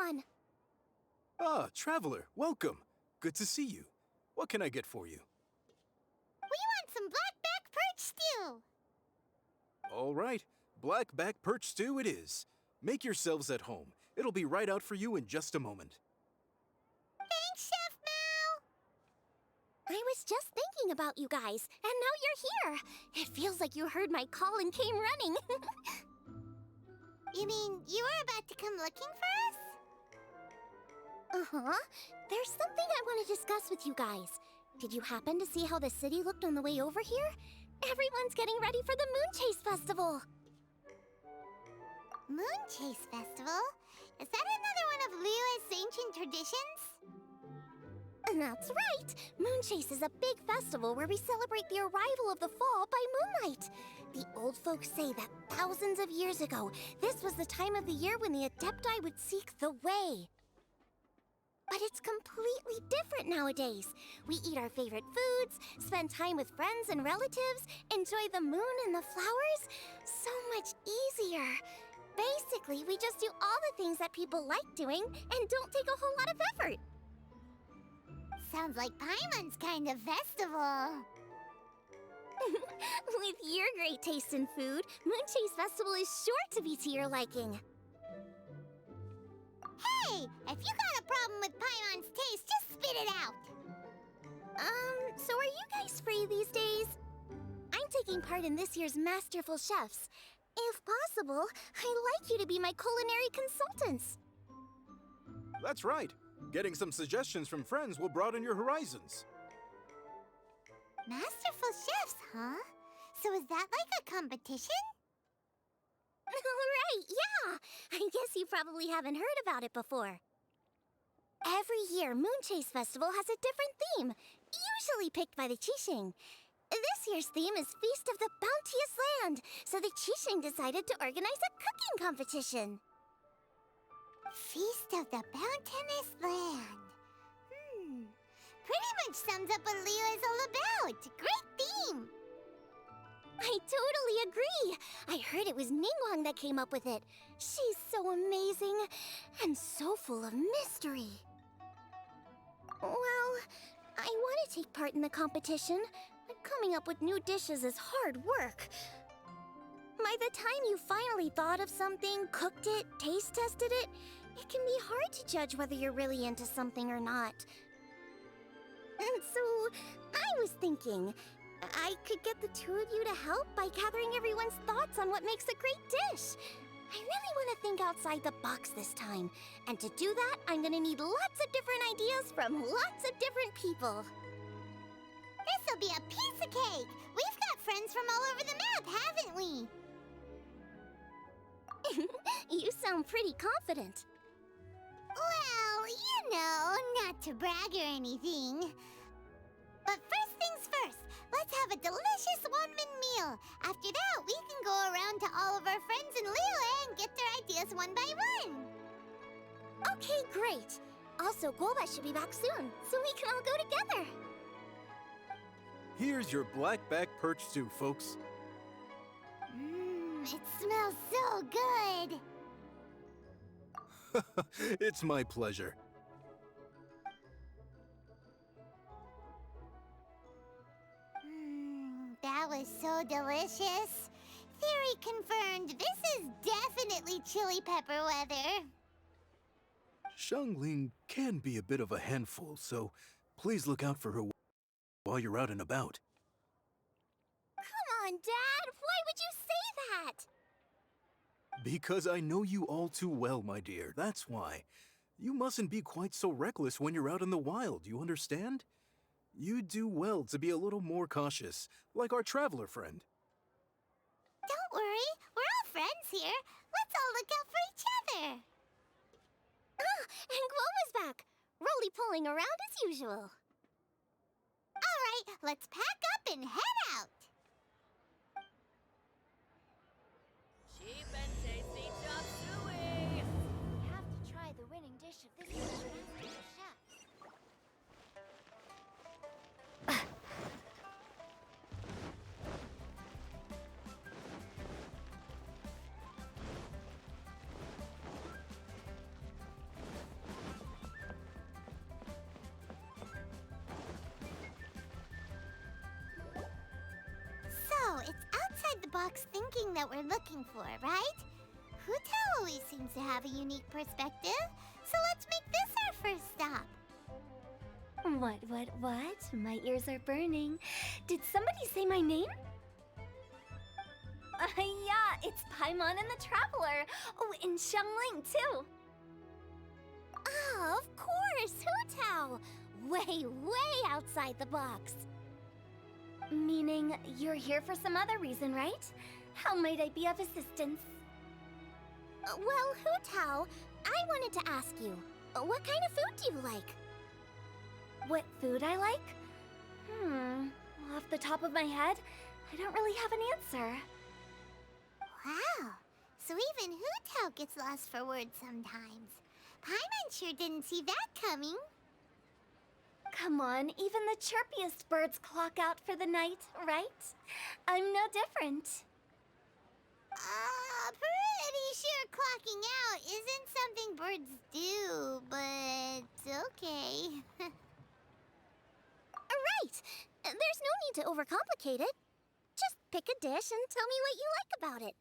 Paimon. Ah, Traveler, welcome. Good to see you. What can I get for you? We want some blackback perch stew. All right, blackback perch stew it is. Make yourselves at home. It'll be right out for you in just a moment. Thanks, Chef Mao. I was just thinking about you guys, and now you're here. It feels like you heard my call and came running. You mean you were about to come looking for us? Uh-huh. There's something I want to discuss with you guys. Did you happen to see how the city looked on the way over here? Everyone's getting ready for the Moonchase Festival. Moonchase Festival? Is that another one of Liyue's ancient traditions? That's right! Moonchase is a big festival where we celebrate the arrival of the fall by moonlight. The old folks say that thousands of years ago, this was the time of the year when the Adepti would seek the way. But it's completely different nowadays. We eat our favorite foods, spend time with friends and relatives, enjoy the moon and the flowers. So much easier. Basically, we just do all the things that people like doing and don't take a whole lot of effort. Sounds like Paimon's kind of festival. With your great taste in food, Moonchase Festival is sure to be to your liking. Hey! If you got a problem with Paimon's taste, just spit it out! So are you guys free these days? I'm taking part in this year's Masterful Chefs. If possible, I'd like you to be my culinary consultants. That's right. Getting some suggestions from friends will broaden your horizons. Masterful Chefs, huh? So is that like a competition? Right, yeah! I guess you probably haven't heard about it before. Every year, Moonchase Festival has a different theme, usually picked by the Qixing. This year's theme is Feast of the Bounteous Land, so the Qixing decided to organize a cooking competition. Feast of the Bounteous Land. Pretty much sums up what Liyue is all about. Great theme! I totally agree! I heard it was Ningguang that came up with it. She's so amazing, and so full of mystery. Well, I want to take part in the competition, but coming up with new dishes is hard work. By the time you finally thought of something, cooked it, taste tested it, it can be hard to judge whether you're really into something or not. And so, I was thinking, I could get the two of you to help by gathering everyone's thoughts on what makes a great dish. I really want to think outside the box this time. And to do that, I'm gonna need lots of different ideas from lots of different people. This'll be a piece of cake! We've got friends from all over the map, haven't we? You sound pretty confident. Well, you know, not to brag or anything. But first things first, let's have a delicious one-min meal. After that, we can go around to all of our friends in Liyue and get their ideas one by one. Okay, great. Also, Guoba should be back soon, so we can all go together. Here's your blackback perch stew, folks. It smells so good. It's my pleasure. That was so delicious. Theory confirmed, this is definitely chili pepper weather. Xiangling can be a bit of a handful, so please look out for her while you're out and about. Come on, Dad! Why would you say that? Because I know you all too well, my dear, that's why. You mustn't be quite so reckless when you're out in the wild, you understand? You do well to be a little more cautious, like our traveler friend. Don't worry, we're all friends here. Let's all look out for each other. Ah, and Guoma's back. Roly-poling around as usual. All right, let's pack up and head out. Cheap and tasty chop suey! We have to try the winning dish of this year's Masterful Chefs. outside the box thinking that we're looking for, right? Hootao always seems to have a unique perspective, so let's make this our first stop. What? My ears are burning. Did somebody say my name? Yeah, it's Paimon and the Traveler. Oh, and Xiangling, too. Ah, of course, Hootao! Way outside the box. Meaning you're here for some other reason, right? How might I be of assistance? Well, Hootao, I wanted to ask you, what kind of food do you like? What food I like? Off the top of my head, I don't really have an answer. Wow, so even Hootao gets lost for words sometimes. Paimon sure didn't see that coming. Come on, even the chirpiest birds clock out for the night, right? I'm no different. Pretty sure clocking out isn't something birds do, but okay. Right! There's no need to overcomplicate it. Just pick a dish and tell me what you like about it.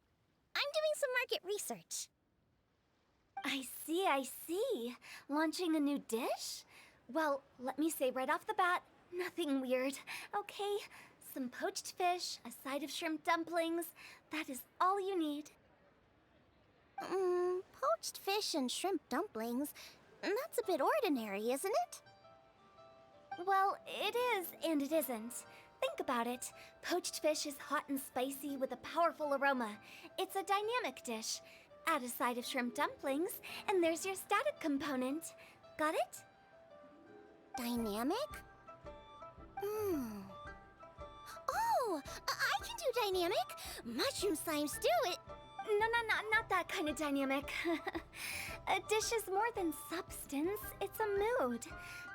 I'm doing some market research. I see. Launching a new dish? Well, let me say right off the bat, nothing weird, okay? Some poached fish, a side of shrimp dumplings. That is all you need. Poached fish and shrimp dumplings? That's a bit ordinary, isn't it? Well, it is and it isn't. Think about it. Poached fish is hot and spicy with a powerful aroma. It's a dynamic dish. Add a side of shrimp dumplings, and there's your static component. Got it? Dynamic? Oh, I can do dynamic. Mushroom slime stew it. No, not that kind of dynamic. A dish is more than substance, it's a mood.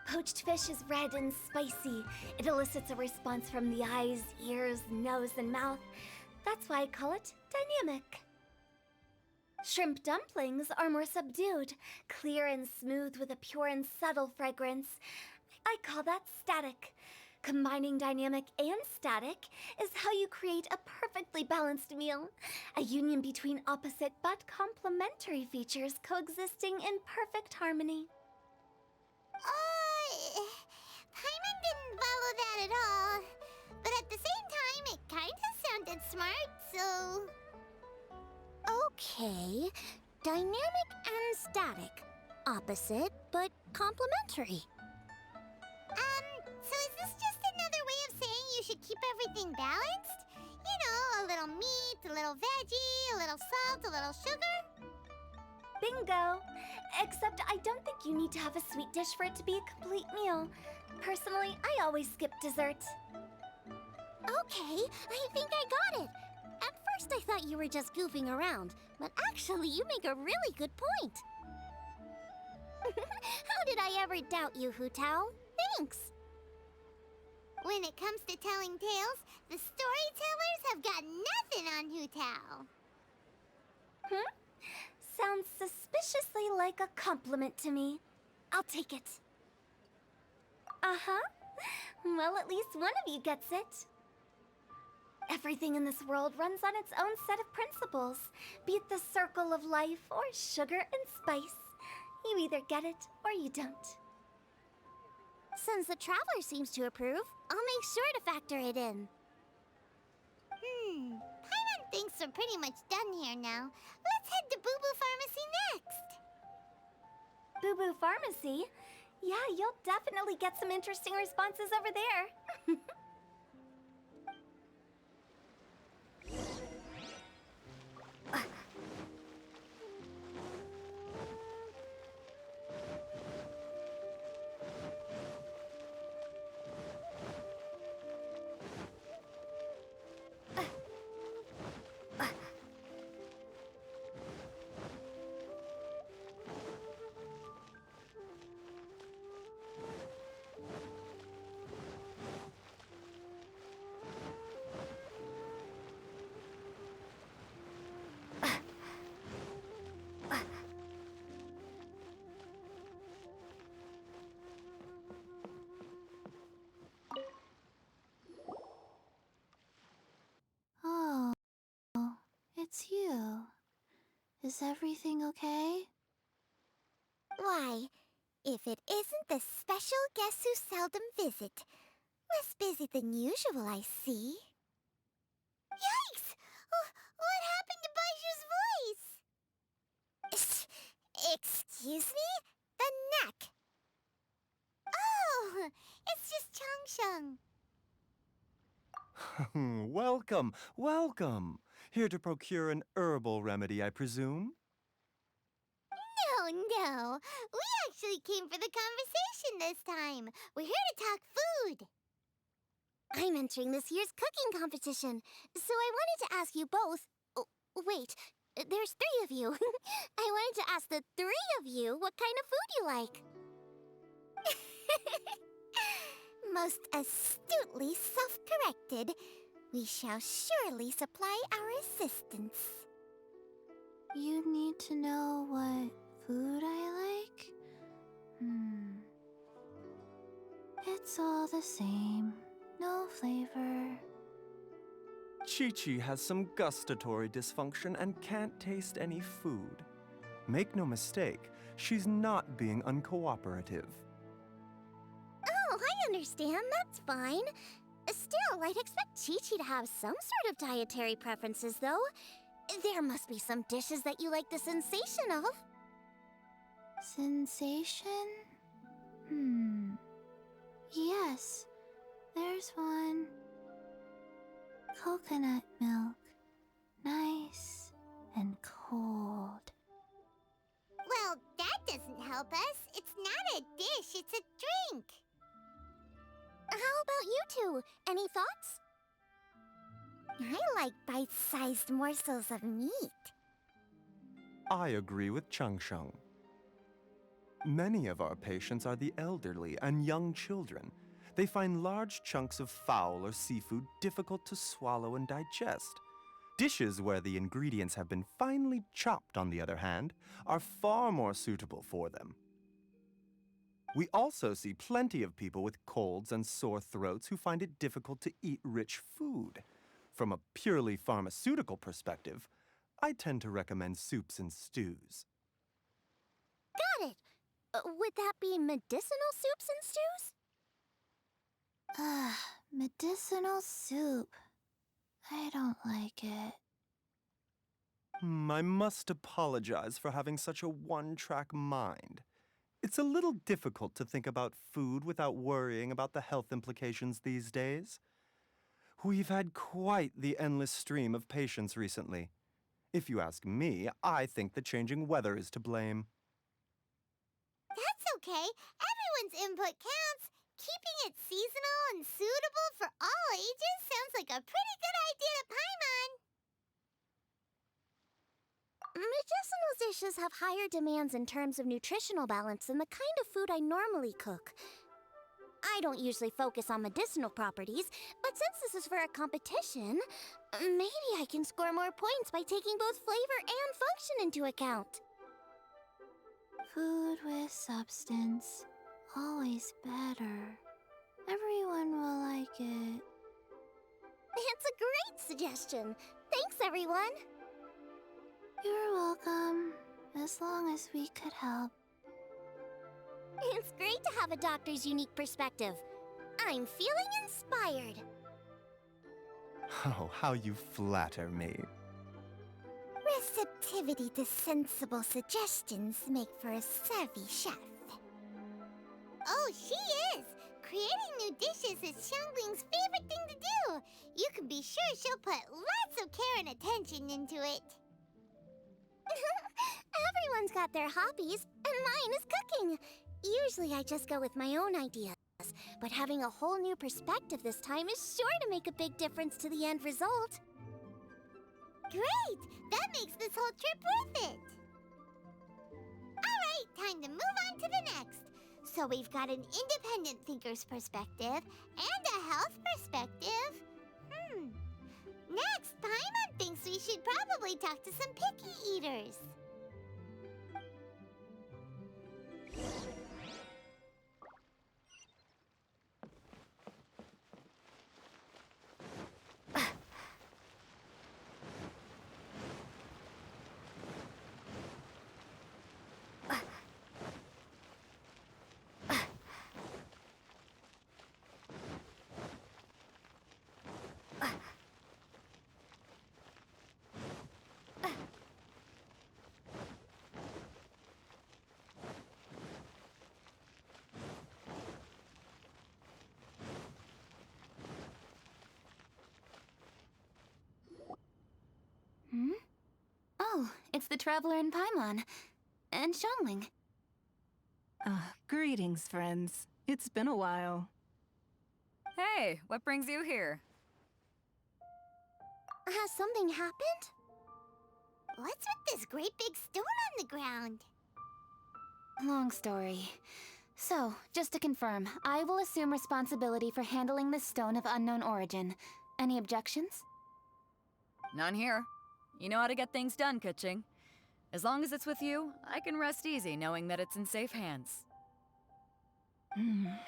Poached fish is red and spicy. It elicits a response from the eyes, ears, nose, and mouth. That's why I call it dynamic. Shrimp dumplings are more subdued, clear and smooth with a pure and subtle fragrance. I call that static. Combining dynamic and static is how you create a perfectly balanced meal. A union between opposite but complementary features coexisting in perfect harmony. Paimon didn't follow that at all. But at the same time, it kinda sounded smart, so... Okay, dynamic and static. Opposite, but complementary. So is this just another way of saying you should keep everything balanced? You know, a little meat, a little veggie, a little salt, a little sugar? Bingo! Except I don't think you need to have a sweet dish for it to be a complete meal. Personally, I always skip dessert. Okay, I think I got it. At first I thought you were just goofing around, but actually you make a really good point. How did I ever doubt you, Hootao? Thanks. When it comes to telling tales, the storytellers have got nothing on Hootao. Sounds suspiciously like a compliment to me. I'll take it. Uh-huh. Well, at least one of you gets it. Everything in this world runs on its own set of principles, be it the circle of life or sugar and spice. You either get it or you don't. Since the Traveler seems to approve, I'll make sure to factor it in. Paimon thinks we're pretty much done here now. Let's head to Boo Boo Pharmacy next. Boo Boo Pharmacy? Yeah, you'll definitely get some interesting responses over there. Is everything okay? Why, if it isn't the special guests who seldom visit. Less busy than usual, I see. Yikes! What happened to Baiju's voice? Excuse me? The neck. Oh, it's just Changsheng. Welcome, welcome. Here to procure an herbal remedy, I presume? No. We actually came for the conversation this time. We're here to talk food. I'm entering this year's cooking competition, so I wanted to ask you both. Oh, wait, there's 3 of you. I wanted to ask the 3 of you what kind of food you like. Most astutely self-corrected, we shall surely supply our assistance. You need to know what food I like? It's all the same. No flavor. Chi-Chi has some gustatory dysfunction and can't taste any food. Make no mistake, she's not being uncooperative. Oh, I understand. That's fine. Still, I'd expect Chi-Chi to have some sort of dietary preferences, though. There must be some dishes that you like the sensation of. Sensation? Yes, there's one. Coconut milk. Nice and cold. Well, that doesn't help us. It's not a dish, it's a drink. How about you two? Any thoughts? I like bite-sized morsels of meat. I agree with Changsheng. Many of our patients are the elderly and young children. They find large chunks of fowl or seafood difficult to swallow and digest. Dishes where the ingredients have been finely chopped, on the other hand, are far more suitable for them. We also see plenty of people with colds and sore throats who find it difficult to eat rich food. From a purely pharmaceutical perspective, I tend to recommend soups and stews. Got it. Would that be medicinal soups and stews? Medicinal soup. I don't like it. I must apologize for having such a one-track mind. It's a little difficult to think about food without worrying about the health implications these days. We've had quite the endless stream of patients recently. If you ask me, I think the changing weather is to blame. That's okay. Everyone's input counts. Keeping it seasonal and suitable for all ages sounds like a pretty good idea to Paimon. Medicinal dishes have higher demands in terms of nutritional balance than the kind of food I normally cook. I don't usually focus on medicinal properties, but since this is for a competition, maybe I can score more points by taking both flavor and function into account. Food with substance. Always better. Everyone will like it. It's a great suggestion. Thanks, everyone. You're welcome. As long as we could help. It's great to have a doctor's unique perspective. I'm feeling inspired. Oh, how you flatter me. Receptivity to sensible suggestions make for a savvy chef. Oh, she is! Creating new dishes is Xiangling's favorite thing to do. You can be sure she'll put lots of care and attention into it. Everyone's got their hobbies, and mine is cooking. Usually I just go with my own ideas, but having a whole new perspective this time is sure to make a big difference to the end result. Great! That makes this whole trip worth it! Alright, time to move on to the next. So we've got an independent thinker's perspective and a health perspective. Next, Paimon thinks we should probably talk to some picky eaters. the Traveler in Paimon. And Xiangling. Greetings, friends. It's been a while. Hey, what brings you here? Has something happened? What's with this great big stone on the ground? Long story. So, just to confirm, I will assume responsibility for handling this stone of unknown origin. Any objections? None here. You know how to get things done, Kuching. As long as it's with you, I can rest easy knowing that it's in safe hands.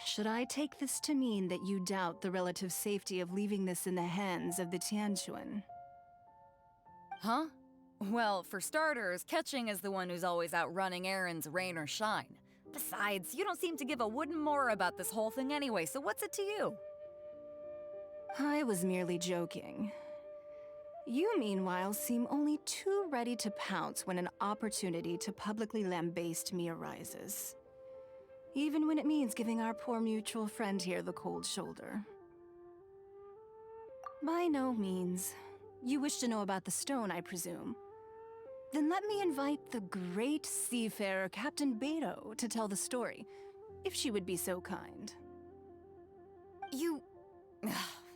Should I take this to mean that you doubt the relative safety of leaving this in the hands of the Tianquan? Huh? Well, for starters, Ketching is the one who's always out running errands, rain or shine. Besides, you don't seem to give a wooden more about this whole thing anyway, so what's it to you? I was merely joking. You, meanwhile, seem only too ready to pounce when an opportunity to publicly lambaste me arises. Even when it means giving our poor mutual friend here the cold shoulder. By no means. You wish to know about the stone, I presume. Then let me invite the great seafarer Captain Beto to tell the story, if she would be so kind. You...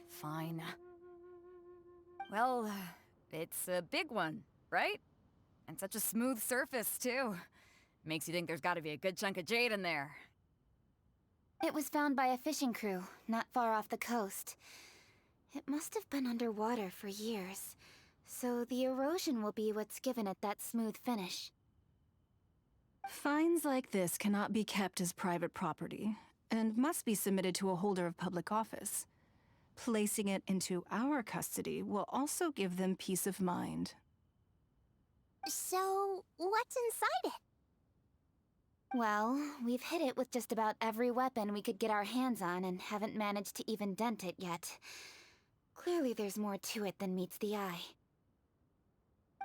Fine. Well, it's a big one, right? And such a smooth surface, too. Makes you think there's gotta be a good chunk of jade in there. It was found by a fishing crew, not far off the coast. It must have been underwater for years, so the erosion will be what's given it that smooth finish. Finds like this cannot be kept as private property, and must be submitted to a holder of public office. Placing it into our custody will also give them peace of mind. So, what's inside it? Well, we've hit it with just about every weapon we could get our hands on and haven't managed to even dent it yet. Clearly there's more to it than meets the eye.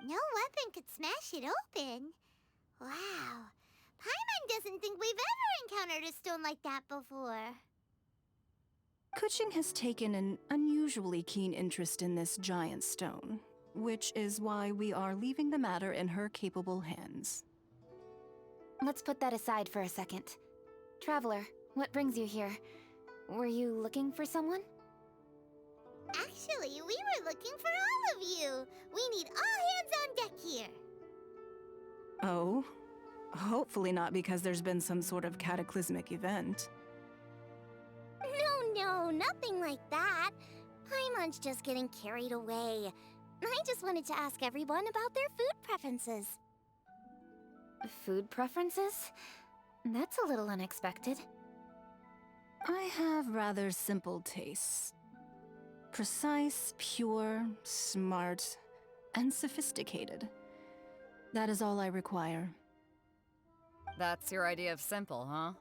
No weapon could smash it open. Wow. Paimon doesn't think we've ever encountered a stone like that before. Kuching has taken an unusually keen interest in this giant stone, which is why we are leaving the matter in her capable hands. Let's put that aside for a second. Traveler, what brings you here? Were you looking for someone? Actually, we were looking for all of you. We need all hands on deck here. Oh? Hopefully not because there's been some sort of cataclysmic event. No, nothing like that. Paimon's just getting carried away. I just wanted to ask everyone about their food preferences. Food preferences? That's a little unexpected. I have rather simple tastes. Precise, pure, smart, and sophisticated. That is all I require. That's your idea of simple, huh?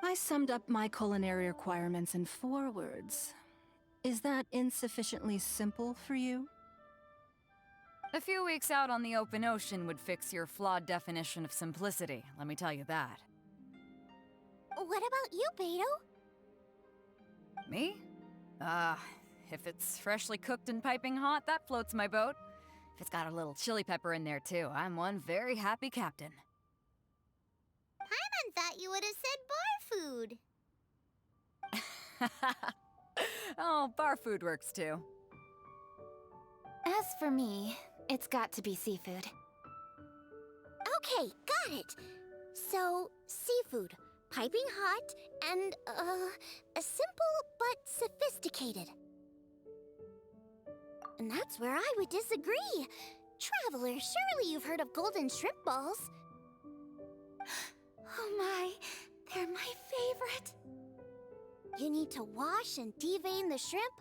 I summed up my culinary requirements in 4 words. Is that insufficiently simple for you? A few weeks out on the open ocean would fix your flawed definition of simplicity, let me tell you that. What about you, Beto? Me? If it's freshly cooked and piping hot, that floats my boat. If it's got a little chili pepper in there too, I'm one very happy captain. Paimon thought you would have said bar food. Oh, bar food works too. As for me, it's got to be seafood. Okay, got it. So, seafood, piping hot, and, simple but sophisticated. And that's where I would disagree. Traveler, surely you've heard of golden shrimp balls. Oh my, they're my favorite. You need to wash and devein the shrimp,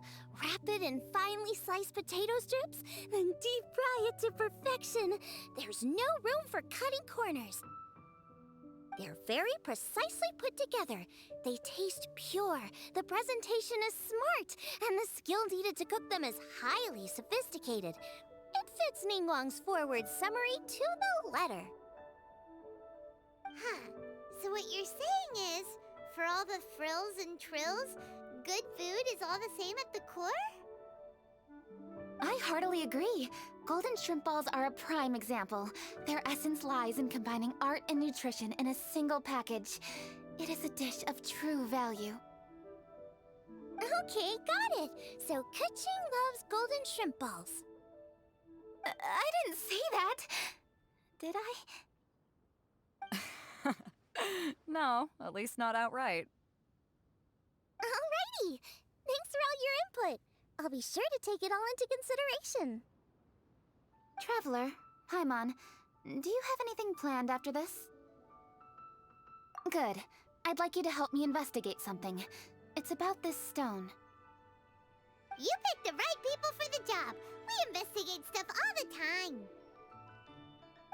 wrap it in finely sliced potato strips, then deep fry it to perfection. There's no room for cutting corners. They're very precisely put together. They taste pure, the presentation is smart, and the skill needed to cook them is highly sophisticated. It fits Ningguang's forward summary to the letter. Huh. So what you're saying is, for all the frills and trills, good food is all the same at the core? I heartily agree. Golden shrimp balls are a prime example. Their essence lies in combining art and nutrition in a single package. It is a dish of true value. Okay, got it. So Kuching loves golden shrimp balls. I didn't say that. Did I? No, at least not outright. Alrighty. Thanks for all your input. I'll be sure to take it all into consideration. Traveler, Paimon, do you have anything planned after this? Good. I'd like you to help me investigate something. It's about this stone. You picked the right people for the job. We investigate stuff all the time.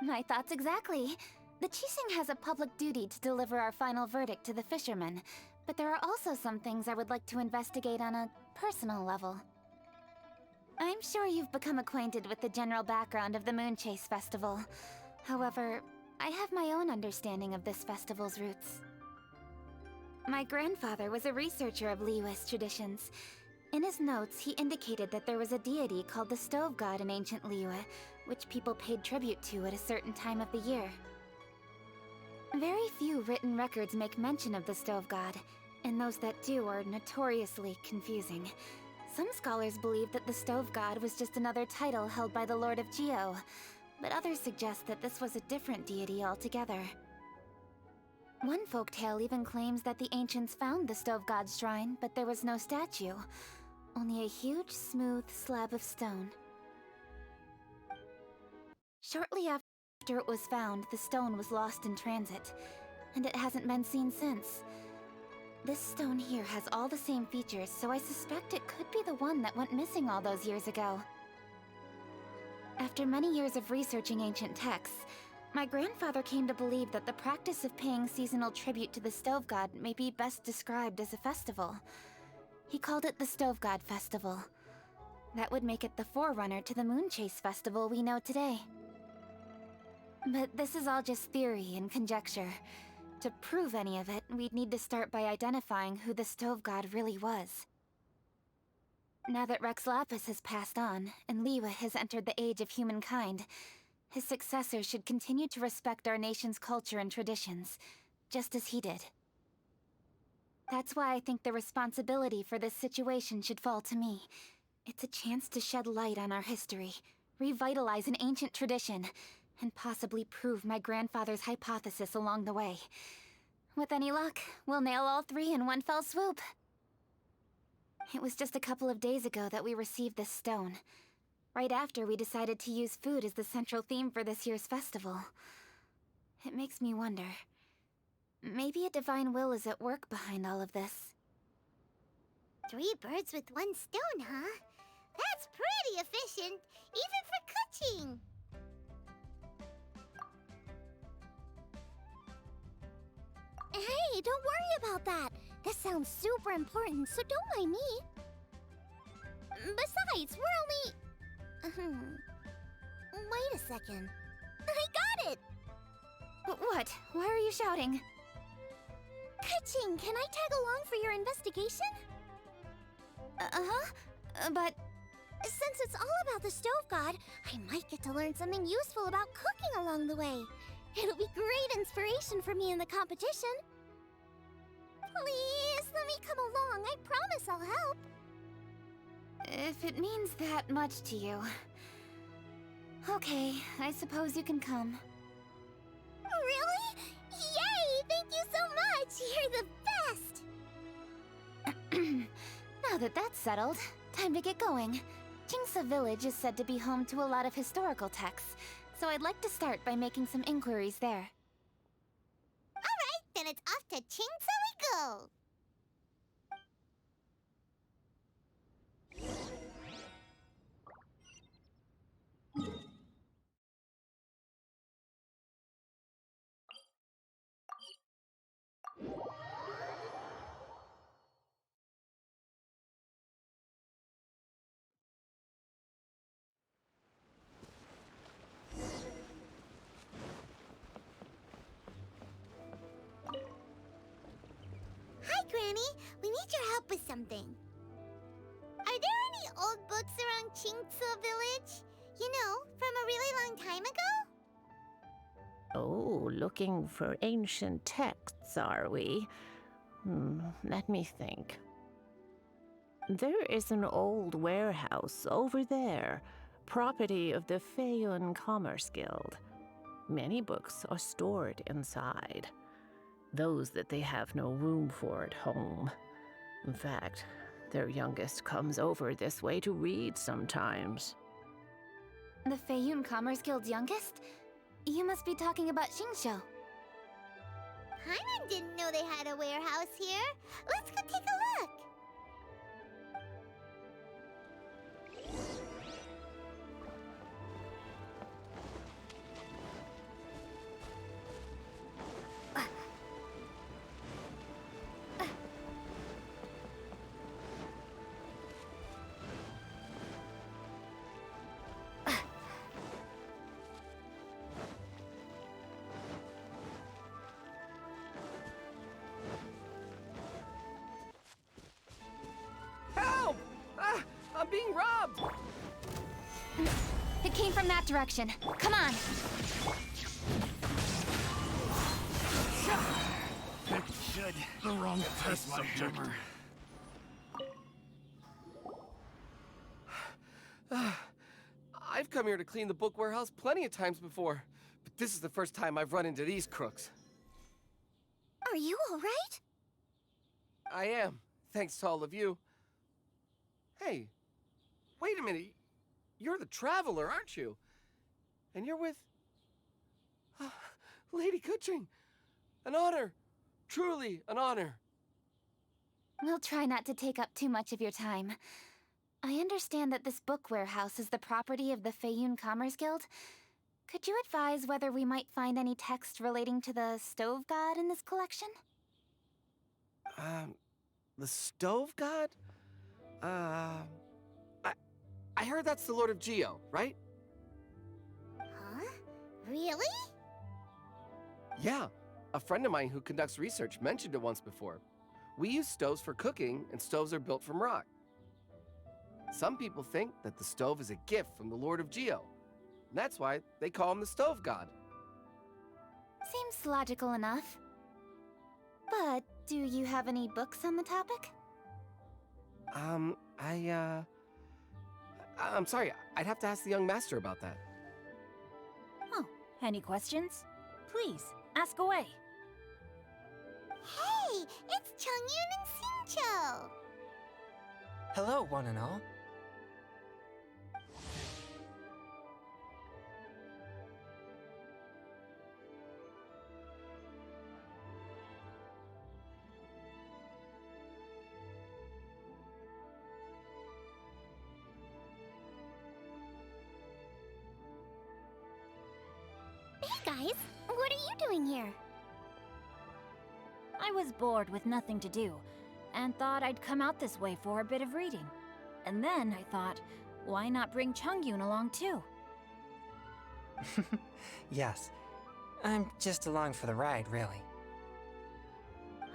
My thoughts exactly. The Qixing has a public duty to deliver our final verdict to the fishermen, but there are also some things I would like to investigate on a personal level. I'm sure you've become acquainted with the general background of the Moonchase Festival. However, I have my own understanding of this festival's roots. My grandfather was a researcher of Liyue's traditions. In his notes, he indicated that there was a deity called the Stove God in ancient Liyue, which people paid tribute to at a certain time of the year. Very few written records make mention of the Stove God, and those that do are notoriously confusing. Some scholars believe that the Stove God was just another title held by the Lord of Geo, but others suggest that this was a different deity altogether. One folktale even claims that the ancients found the Stove God's shrine, but there was no statue, only a huge, smooth slab of stone. Shortly after it was found, the stone was lost in transit, and it hasn't been seen since. This stone here has all the same features, so I suspect it could be the one that went missing all those years ago. After many years of researching ancient texts, my grandfather came to believe that the practice of paying seasonal tribute to the Stove God may be best described as a festival. He called it the Stove God Festival. That would make it the forerunner to the Moonchase Festival we know today. But this is all just theory and conjecture. To prove any of it, we'd need to start by identifying who the Stove God really was. Now that Rex Lapis has passed on, and Liyue has entered the age of humankind, his successors should continue to respect our nation's culture and traditions, just as he did. That's why I think the responsibility for this situation should fall to me. It's a chance to shed light on our history, revitalize an ancient tradition, and possibly prove my grandfather's hypothesis along the way. With any luck, we'll nail all three in one fell swoop. It was just a couple of days ago that we received this stone. Right after we decided to use food as the central theme for this year's festival. It makes me wonder. Maybe a divine will is at work behind all of this. 3 birds with 1 stone, huh? That's pretty efficient, even for Kuching. Hey, don't worry about that. This sounds super important, so don't mind me. Besides, we're only... Wait a second. I got it! What? Why are you shouting? Kuching, can I tag along for your investigation? But... Since it's all about the Stove God, I might get to learn something useful about cooking along the way. It'll be great inspiration for me in the competition. Please, let me come along. I promise I'll help. if it means that much to you... Okay, I suppose you can come. Really? Yay! Thank you so much! You're the best! Now that that's settled, time to get going. Jingsa Village is said to be home to a lot of historical texts, so I'd like to start by making some inquiries there. Alright, then it's off to Jingsa we go! Hi, Granny. We need your help with something. Are there any old books around Jingsa Village? You know, from a really long time ago? Oh, looking for ancient texts, are we? Let me think. There is an old warehouse over there, property of the Feiyun Commerce Guild. Many books are stored inside, those that they have no room for at home. In fact, their youngest comes over this way to read sometimes. The Feiyun Commerce Guild's youngest? You must be talking about Xingqiu. Paimon didn't know they had a warehouse here. Let's go take a look. Help! Ah, I'm being robbed! It came from that direction. Come on! Should. The wrong test subject. I've come here to clean the book warehouse plenty of times before, but this is the first time I've run into these crooks. Are you all right? I am, thanks to all of you. Hey, wait a minute. You're the traveler, aren't you? And you're with... Lady Kuching. An honor. Truly an honor. We'll try not to take up too much of your time. I understand that this book warehouse is the property of the Feiyun Commerce Guild. Could you advise whether we might find any text relating to the Stove God in this collection? The Stove God? I heard that's the Lord of Geo, right? Huh? Really? Yeah. A friend of mine who conducts research mentioned it once before. We use stoves for cooking, and stoves are built from rock. Some people think that the stove is a gift from the Lord of Geo. And that's why they call him the Stove God. Seems logical enough. But do you have any books on the topic? I'm sorry, I'd have to ask the young master about that. Oh, any questions? Please, ask away. Hey, it's Chongyun and Xingqiu. Hello, one and all. Hey guys, what are you doing here? I was bored with nothing to do, and thought I'd come out this way for a bit of reading. And then I thought, why not bring Chongyun along too? Yes, I'm just along for the ride, really.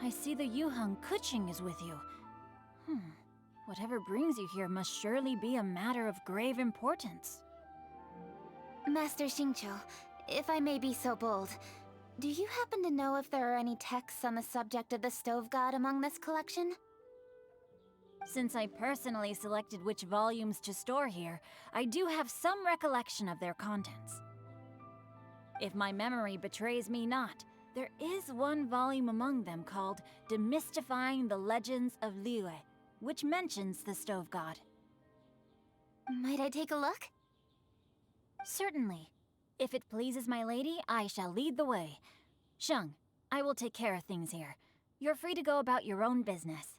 I see the Yuheng Kuching is with you. Whatever brings you here must surely be a matter of grave importance. Master Xingqiu, if I may be so bold, do you happen to know if there are any texts on the subject of the Stove God among this collection? Since I personally selected which volumes to store here, I do have some recollection of their contents. If my memory betrays me not, there is one volume among them called Demystifying the Legends of Liyue, which mentions the Stove God. Might I take a look? Certainly. If it pleases my lady, I shall lead the way. Sheng, I will take care of things here. You're free to go about your own business.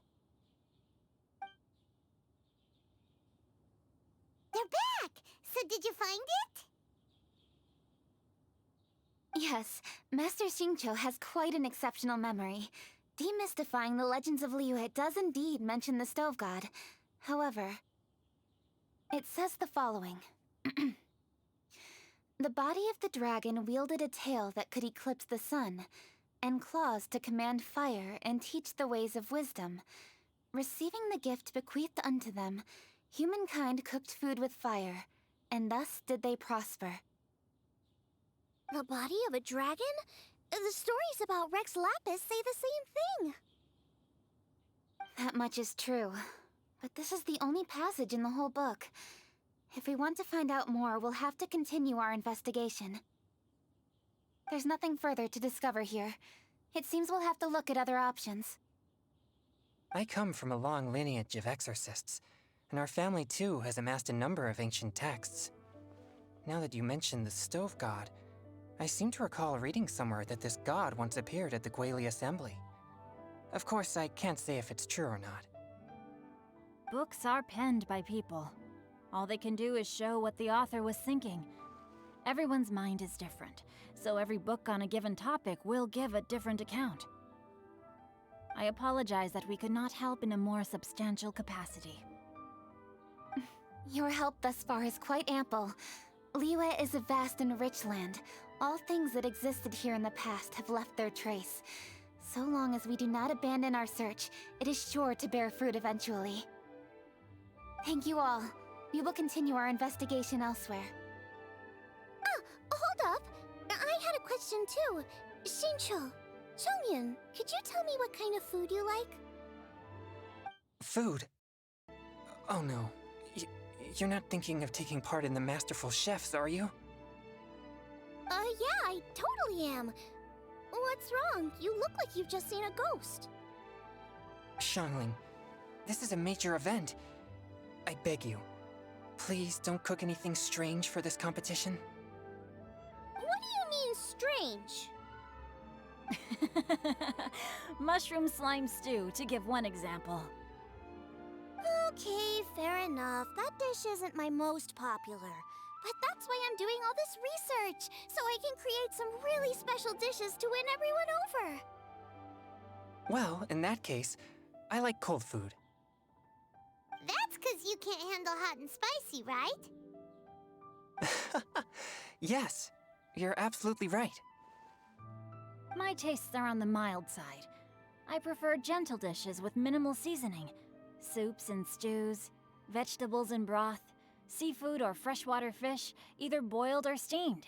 They're back! So did you find it? Yes, Master Xingqiu has quite an exceptional memory. Demystifying the Legends of Liyue does indeed mention the Stove God. However, it says the following. The body of the dragon wielded a tail that could eclipse the sun, and claws to command fire and teach the ways of wisdom. Receiving the gift bequeathed unto them, humankind cooked food with fire, and thus did they prosper. The body of a dragon? The stories about Rex Lapis say the same thing. That much is true. But this is the only passage in the whole book. If we want to find out more, we'll have to continue our investigation. There's nothing further to discover here. It seems we'll have to look at other options. I come from a long lineage of exorcists, and our family too has amassed a number of ancient texts. Now that you mention the Stove God, I seem to recall reading somewhere that this god once appeared at the Guili Assembly. Of course, I can't say if it's true or not. Books are penned by people. All they can do is show what the author was thinking. Everyone's mind is different, so every book on a given topic will give a different account. I apologize that we could not help in a more substantial capacity. Your help thus far is quite ample. Liyue is a vast and rich land. All things that existed here in the past have left their trace. So long as we do not abandon our search, it is sure to bear fruit eventually. Thank you all. We will continue our investigation elsewhere. Hold up. I had a question too. Shincho, Chongyun, could you tell me what kind of food you like? Food? Oh no. You're not thinking of taking part in the Masterful Chefs, are you? Yeah, I totally am. What's wrong? You look like you've just seen a ghost. Xiangling, this is a major event. I beg you, please don't cook anything strange for this competition. What do you mean, strange? Mushroom slime stew, to give one example. Okay, fair enough. That dish isn't my most popular. But that's why I'm doing all this research, so I can create some really special dishes to win everyone over. Well, in that case, I like cold food. That's 'cause you can't handle hot and spicy, right? Yes, you're absolutely right. My tastes are on the mild side. I prefer gentle dishes with minimal seasoning. Soups and stews, vegetables and broth, seafood or freshwater fish, either boiled or steamed.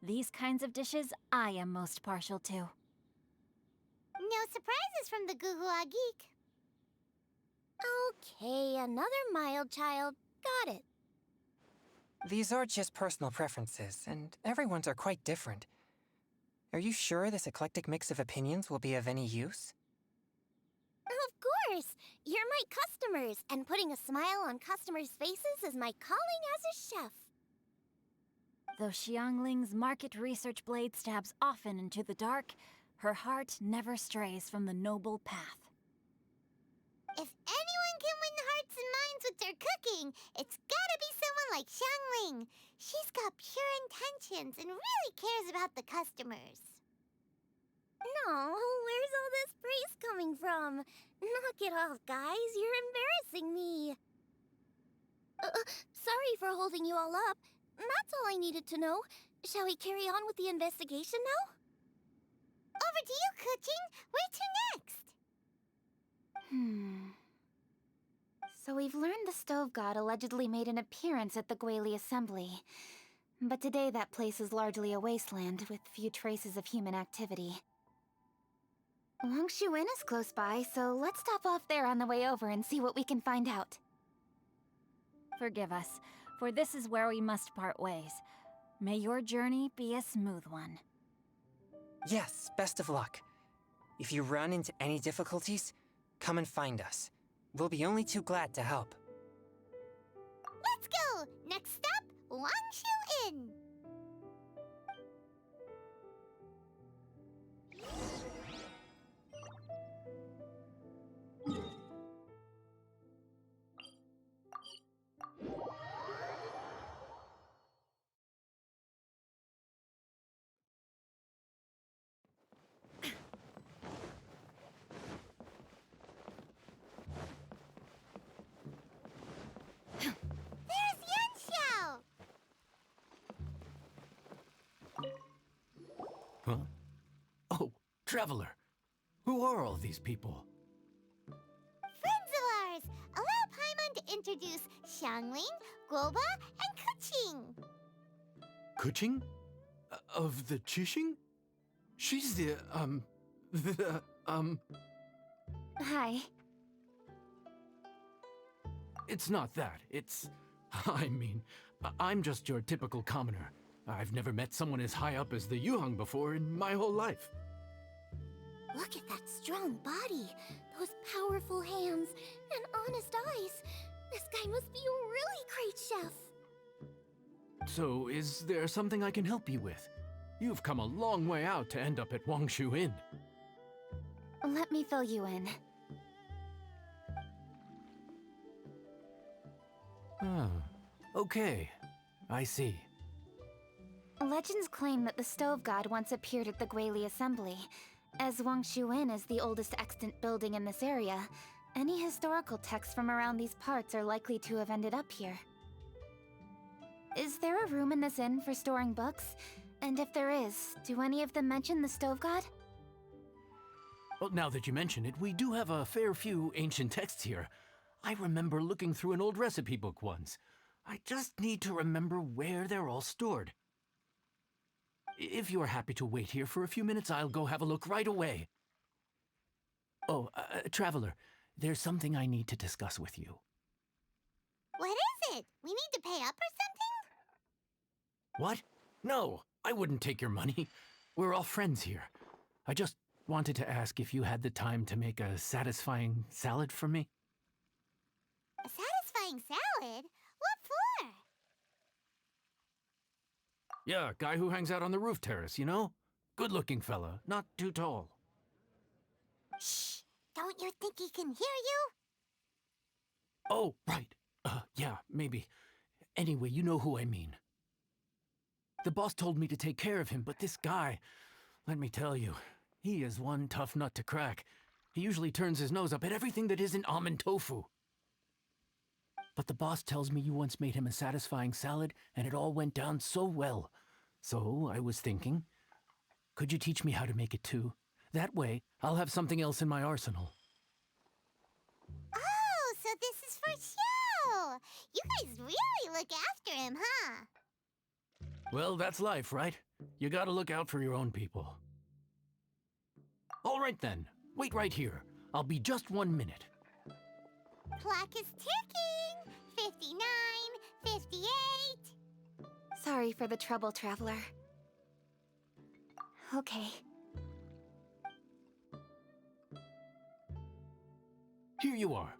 These kinds of dishes I am most partial to. No surprises from the Guhua Geek. Okay, another mild child. Got it. These are just personal preferences, and everyone's are quite different. Are you sure this eclectic mix of opinions will be of any use? Of course! You're my customers, and putting a smile on customers' faces is my calling as a chef. Though Xiangling's market research blade stabs often into the dark, her heart never strays from the noble path. If anyone can win hearts and minds with their cooking, it's gotta be someone like Xiangling. She's got pure intentions and really cares about the customers. No, where's all this praise coming from? Knock it off, guys. You're embarrassing me. Sorry for holding you all up. That's all I needed to know. Shall we carry on with the investigation now? Over to you, Kuching. Where to next? So we've learned the Stove God allegedly made an appearance at the Guili Assembly. But today that place is largely a wasteland with few traces of human activity. Longshu Inn is close by, so let's stop off there on the way over and see what we can find out. Forgive us, for this is where we must part ways. May your journey be a smooth one. Yes, best of luck. If you run into any difficulties, come and find us. We'll be only too glad to help. Let's go! Next stop, Longshu Inn. Huh? Oh, Traveler. Who are all these people? Friends of ours! Allow Paimon to introduce Xiangling, Guoba, and Kuching. Kuching? Of the Chishing? She's the, Hi. It's not that. It's... I mean, I'm just your typical commoner. I've never met someone as high up as the Yuhang before in my whole life. Look at that strong body, those powerful hands, and honest eyes. This guy must be a really great chef. So, is there something I can help you with? You've come a long way out to end up at Wangshu Inn. Let me fill you in. Oh, okay. I see. Legends claim that the Stove God once appeared at the Guili Assembly. As Wangshu Inn is the oldest extant building in this area, any historical texts from around these parts are likely to have ended up here. Is there a room in this inn for storing books? And if there is, do any of them mention the Stove God? Well, now that you mention it, we do have a fair few ancient texts here. I remember looking through an old recipe book once. I just need to remember where they're all stored. If you're happy to wait here for a few minutes, I'll go have a look right away. Oh, Traveler, there's something I need to discuss with you. What is it? We need to pay up or something? What? No, I wouldn't take your money. We're all friends here. I just wanted to ask if you had the time to make a satisfying salad for me. A satisfying salad? What for? Yeah, guy who hangs out on the roof terrace, you know? Good-looking fella, not too tall. Shh! Don't you think he can hear you? Oh, right. Yeah, maybe. Anyway, you know who I mean. The boss told me to take care of him, but this guy, let me tell you, he is one tough nut to crack. He usually turns his nose up at everything that isn't almond tofu. But the boss tells me you once made him a satisfying salad, and it all went down so well. So I was thinking, could you teach me how to make it too? That way, I'll have something else in my arsenal. Oh, so this is for show! You guys really look after him, huh? Well, that's life, right? You gotta look out for your own people. All right then, wait right here. I'll be just 1 minute. Clock is ticking! 59, 58... Sorry for the trouble, Traveler. Okay. Here you are.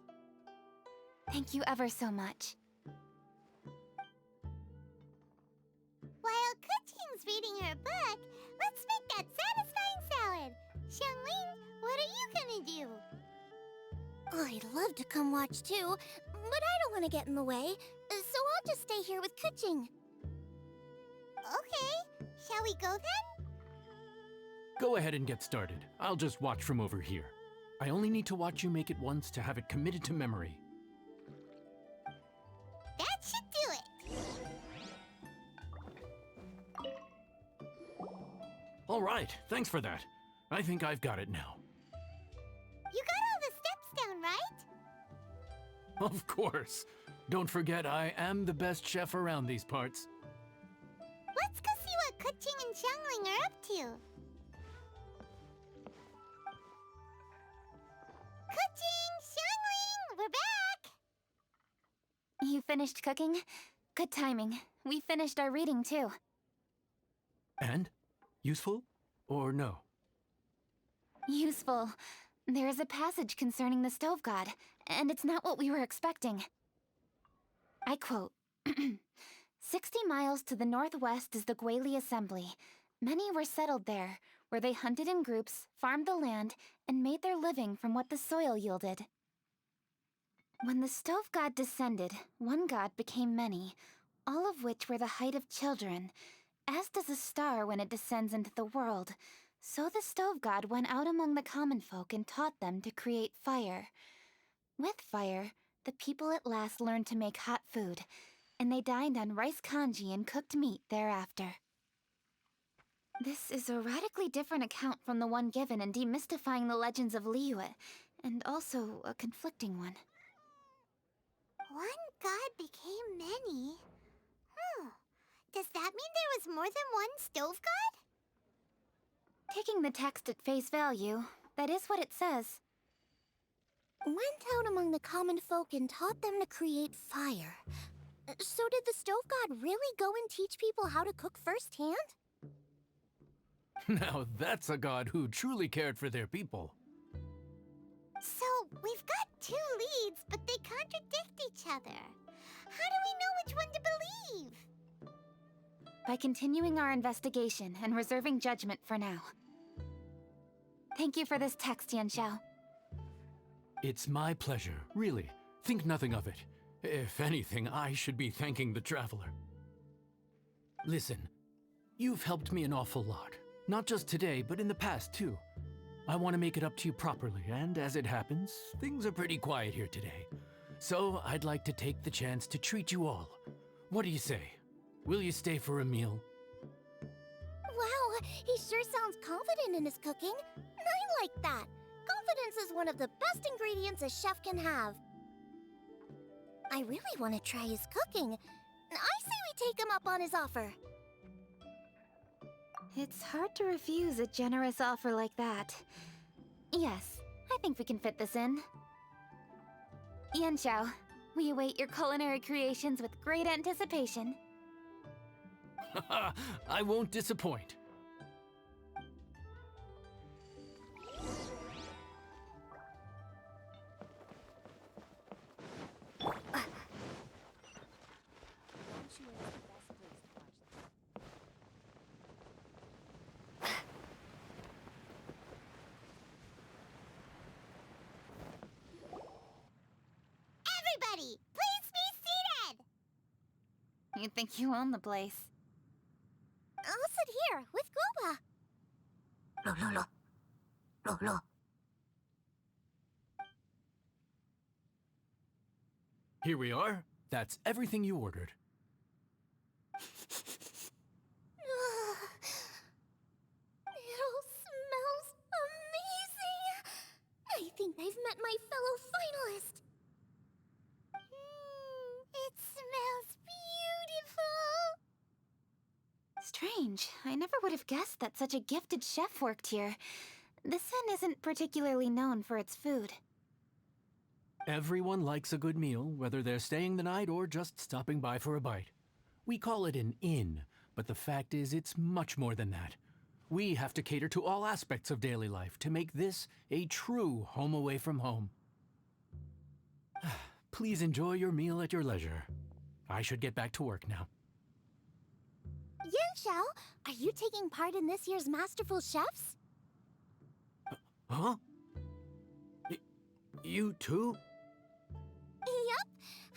Thank you ever so much. While Kuching's reading her book, let's make that satisfying salad. Xiangling, what are you gonna do? I'd love to come watch too, but I don't want to get in the way, so I'll just stay here with Kuching. Okay, shall we go then? Go ahead and get started. I'll just watch from over here. I only need to watch you make it once to have it committed to memory. That should do it. All right, thanks for that. I think I've got it now. You got all the steps down, right? Of course. Don't forget, I am the best chef around these parts. Let's go see what Kuching and Xiangling are up to. Kuching! Xiangling! We're back! You finished cooking? Good timing. We finished our reading too. And? Useful? Or no? Useful. There is a passage concerning the Stove God, and it's not what we were expecting. I quote, 60 miles to the northwest is the Guili Assembly. Many were settled there, where they hunted in groups, farmed the land, and made their living from what the soil yielded. When the Stove God descended, one god became many, all of which were the height of children. As does a star when it descends into the world, so the Stove God went out among the common folk and taught them to create fire. With fire, the people at last learned to make hot food, and they dined on rice congee and cooked meat thereafter. This is a radically different account from the one given in Demystifying the Legends of Liyue, and also a conflicting one. One god became many. that mean there was more than one stove god? Taking the text at face value, that is what it says. Went out among the common folk and taught them to create fire. So did the stove god really go and teach people how to cook firsthand? Now that's a god who truly cared for their people. So, we've got two leads, but they contradict each other. How do we know which one to believe? By continuing our investigation and reserving judgment for now. Thank you for this text, Yanxiao. It's my pleasure, really. Think nothing of it. If anything, I should be thanking the traveler. Listen, you've helped me an awful lot. Not just today, but in the past, too. I want to make it up to you properly, and as it happens, things are pretty quiet here today. So I'd like to take the chance to treat you all. What do you say? Will you stay for a meal? Wow, he sure sounds confident in his cooking. I like that. Confidence is one of the best ingredients a chef can have. I really want to try his cooking. I say we take him up on his offer. It's hard to refuse a generous offer like that. Yes, I think we can fit this in. Yanxiao, we await your culinary creations with great anticipation. I won't disappoint. Everybody, please be seated! You think you own the place? I'll sit here with Guoba. No. Here we are. That's everything you ordered. It all smells amazing. I think I've met my fellow finalist. It smells beautiful. Strange. I never would have guessed that such a gifted chef worked here. This inn isn't particularly known for its food. Everyone likes a good meal, whether they're staying the night or just stopping by for a bite. We call it an inn, but the fact is it's much more than that. We have to cater to all aspects of daily life to make this a true home away from home. Please enjoy your meal at your leisure. I should get back to work now. Yanxiao, are you taking part in this year's Masterful Chefs? Huh? You too? Yup,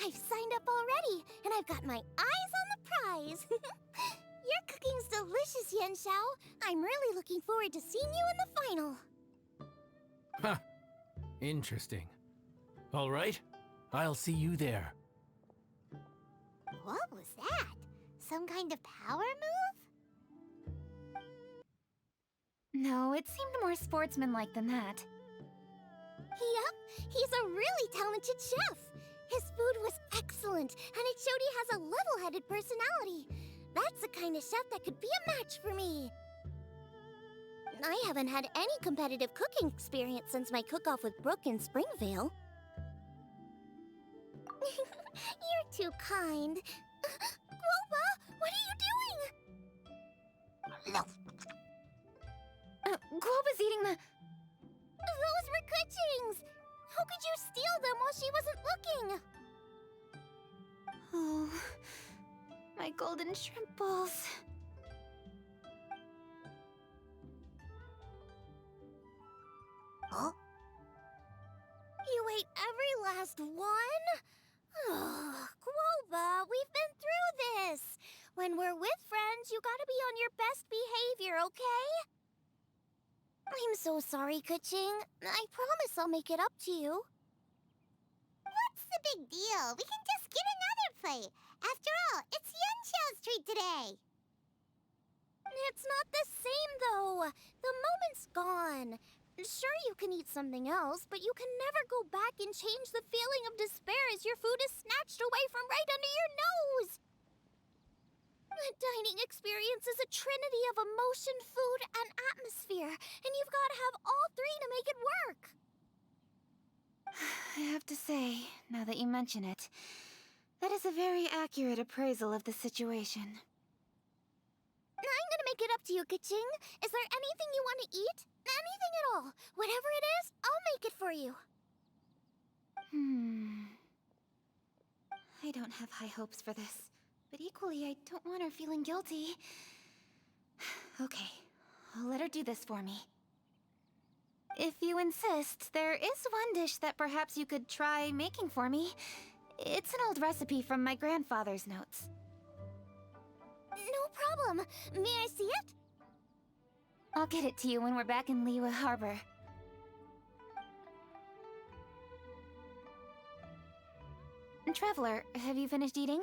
I've signed up already, and I've got my eyes on the prize. Your cooking's delicious, Yanxiao. I'm really looking forward to seeing you in the final. Huh. Interesting. All right, I'll see you there. What was that? Some kind of power move? No, it seemed more sportsmanlike than that. Yup, he's a really talented chef. His food was excellent, and it showed he has a level-headed personality. That's the kind of chef that could be a match for me. I haven't had any competitive cooking experience since my cook-off with Brooke in Springvale. You're too kind. Guoba, what are you doing? Guoba's eating the... Those were Kuching's! How could you steal them while she wasn't looking? Oh, my golden shrimp balls. Huh? You ate every last one? Ugh, Guoba, we've been through this. When we're with friends, you gotta be on your best behavior, okay? I'm so sorry, Kuching. I promise I'll make it up to you. What's the big deal? We can just get another plate. After all, it's Yanxiao's treat today. It's not the same, though. The moment's gone. Sure, you can eat something else, but you can never go back and change the feeling of despair as your food is snatched away from right under your nose. A dining experience is a trinity of emotion, food, and atmosphere, and you've got to have all three to make it work. I have to say, now that you mention it, that is a very accurate appraisal of the situation. I'm gonna make it up to you, Kaching. Is there anything you want to eat? Anything at all. Whatever it is, I'll make it for you. I don't have high hopes for this, but equally I don't want her feeling guilty. Okay, I'll let her do this for me. If you insist, there is one dish that perhaps you could try making for me. It's an old recipe from my grandfather's notes. No problem. May I see it? I'll get it to you when we're back in Liyue Harbor. Traveler, have you finished eating?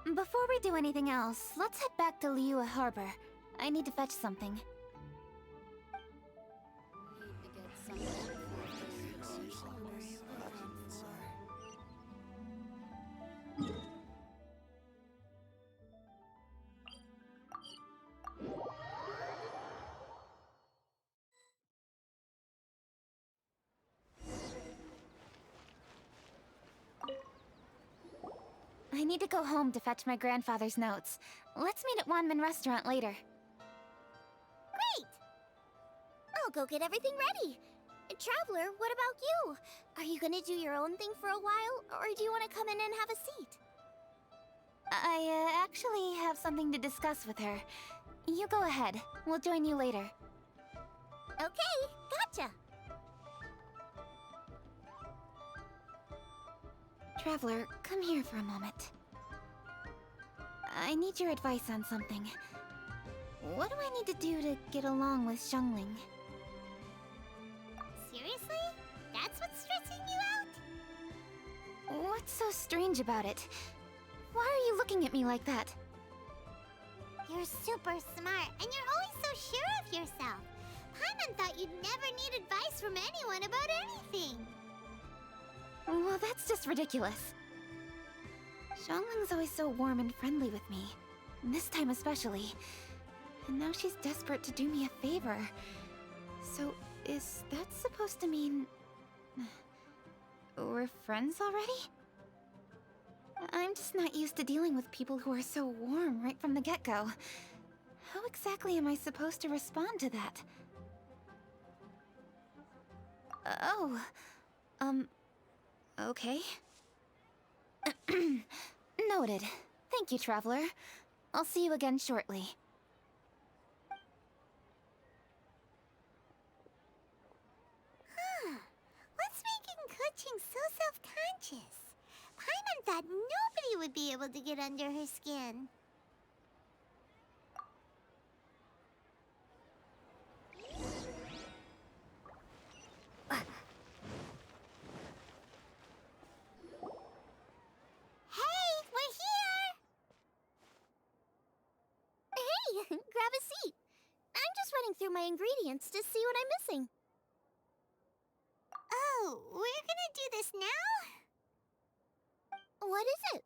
Before we do anything else, let's head back to Liyue Harbor. I need to fetch something. I need to go home to fetch my grandfather's notes. Let's meet at Wanmin Restaurant later. Great! I'll go get everything ready. Traveler, what about you? Are you gonna do your own thing for a while, or do you want to come in and have a seat? I actually have something to discuss with her. You go ahead. We'll join you later. Okay, gotcha. Traveler, come here for a moment. I need your advice on something. What do I need to do to get along with Xiangling? Seriously? That's what's stressing you out? What's so strange about it? Why are you looking at me like that? You're super smart, and you're always so sure of yourself. Paimon thought you'd never need advice from anyone about anything. Well, that's just ridiculous. Xiangling's always so warm and friendly with me. This time especially. And now she's desperate to do me a favor. So, is that supposed to mean... we're friends already? I'm just not used to dealing with people who are so warm right from the get-go. How exactly am I supposed to respond to that? Okay. Noted. Thank you, Traveler. I'll see you again shortly. What's making Keqing so self-conscious? Paimon thought nobody would be able to get under her skin. Hey, we're here! Hey, grab a seat. I'm just running through my ingredients to see what I'm missing. Oh, we're gonna do this now? What is it?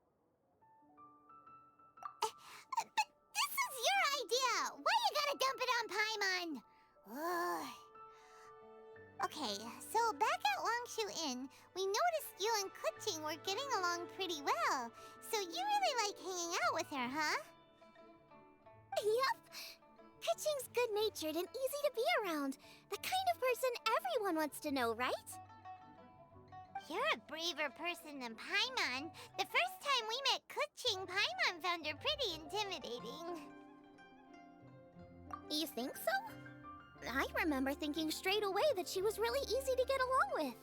But this is your idea! Why you gotta dump it on Paimon? Ugh. Okay, so back at Longshu Inn, we noticed you and Keqing were getting along pretty well. So you really like hanging out with her, huh? Yup. Keqing's good-natured and easy to be around. The kind of person everyone wants to know, right? You're a braver person than Paimon. The first time we met Keqing, Paimon found her pretty intimidating. You think so? I remember thinking straight away that she was really easy to get along with.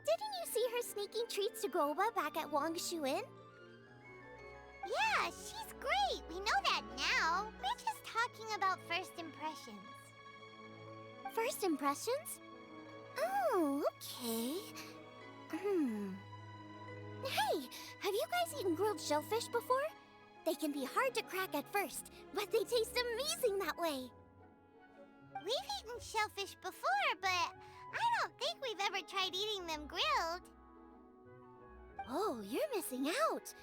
Didn't you see her sneaking treats to Goba back at Wangshu Inn? Yeah, she's great. We know that now. We're just talking about first impressions. First impressions? Oh, okay. Hey, have you guys eaten grilled shellfish before? They can be hard to crack at first, but they taste amazing that way. We've eaten shellfish before, but I don't think we've ever tried eating them grilled. Oh, you're missing out.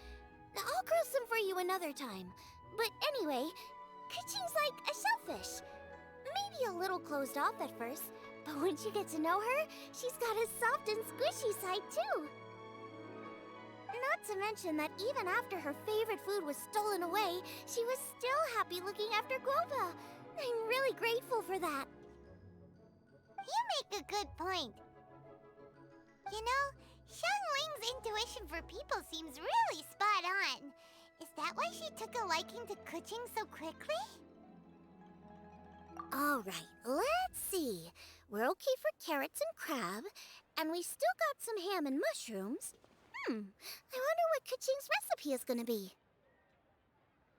I'll grow some for you another time. But anyway, Kuching's like a shellfish. Maybe a little closed off at first, but once you get to know her, she's got a soft and squishy side too. Not to mention that even after her favorite food was stolen away, she was still happy looking after Guoba. I'm really grateful for that. You make a good point. You know, Xiangling's intuition for people seems really spot on. Is that why she took a liking to Kuching so quickly? Alright, let's see. We're okay for carrots and crab, and we still got some ham and mushrooms. I wonder what Kuching's recipe is gonna be.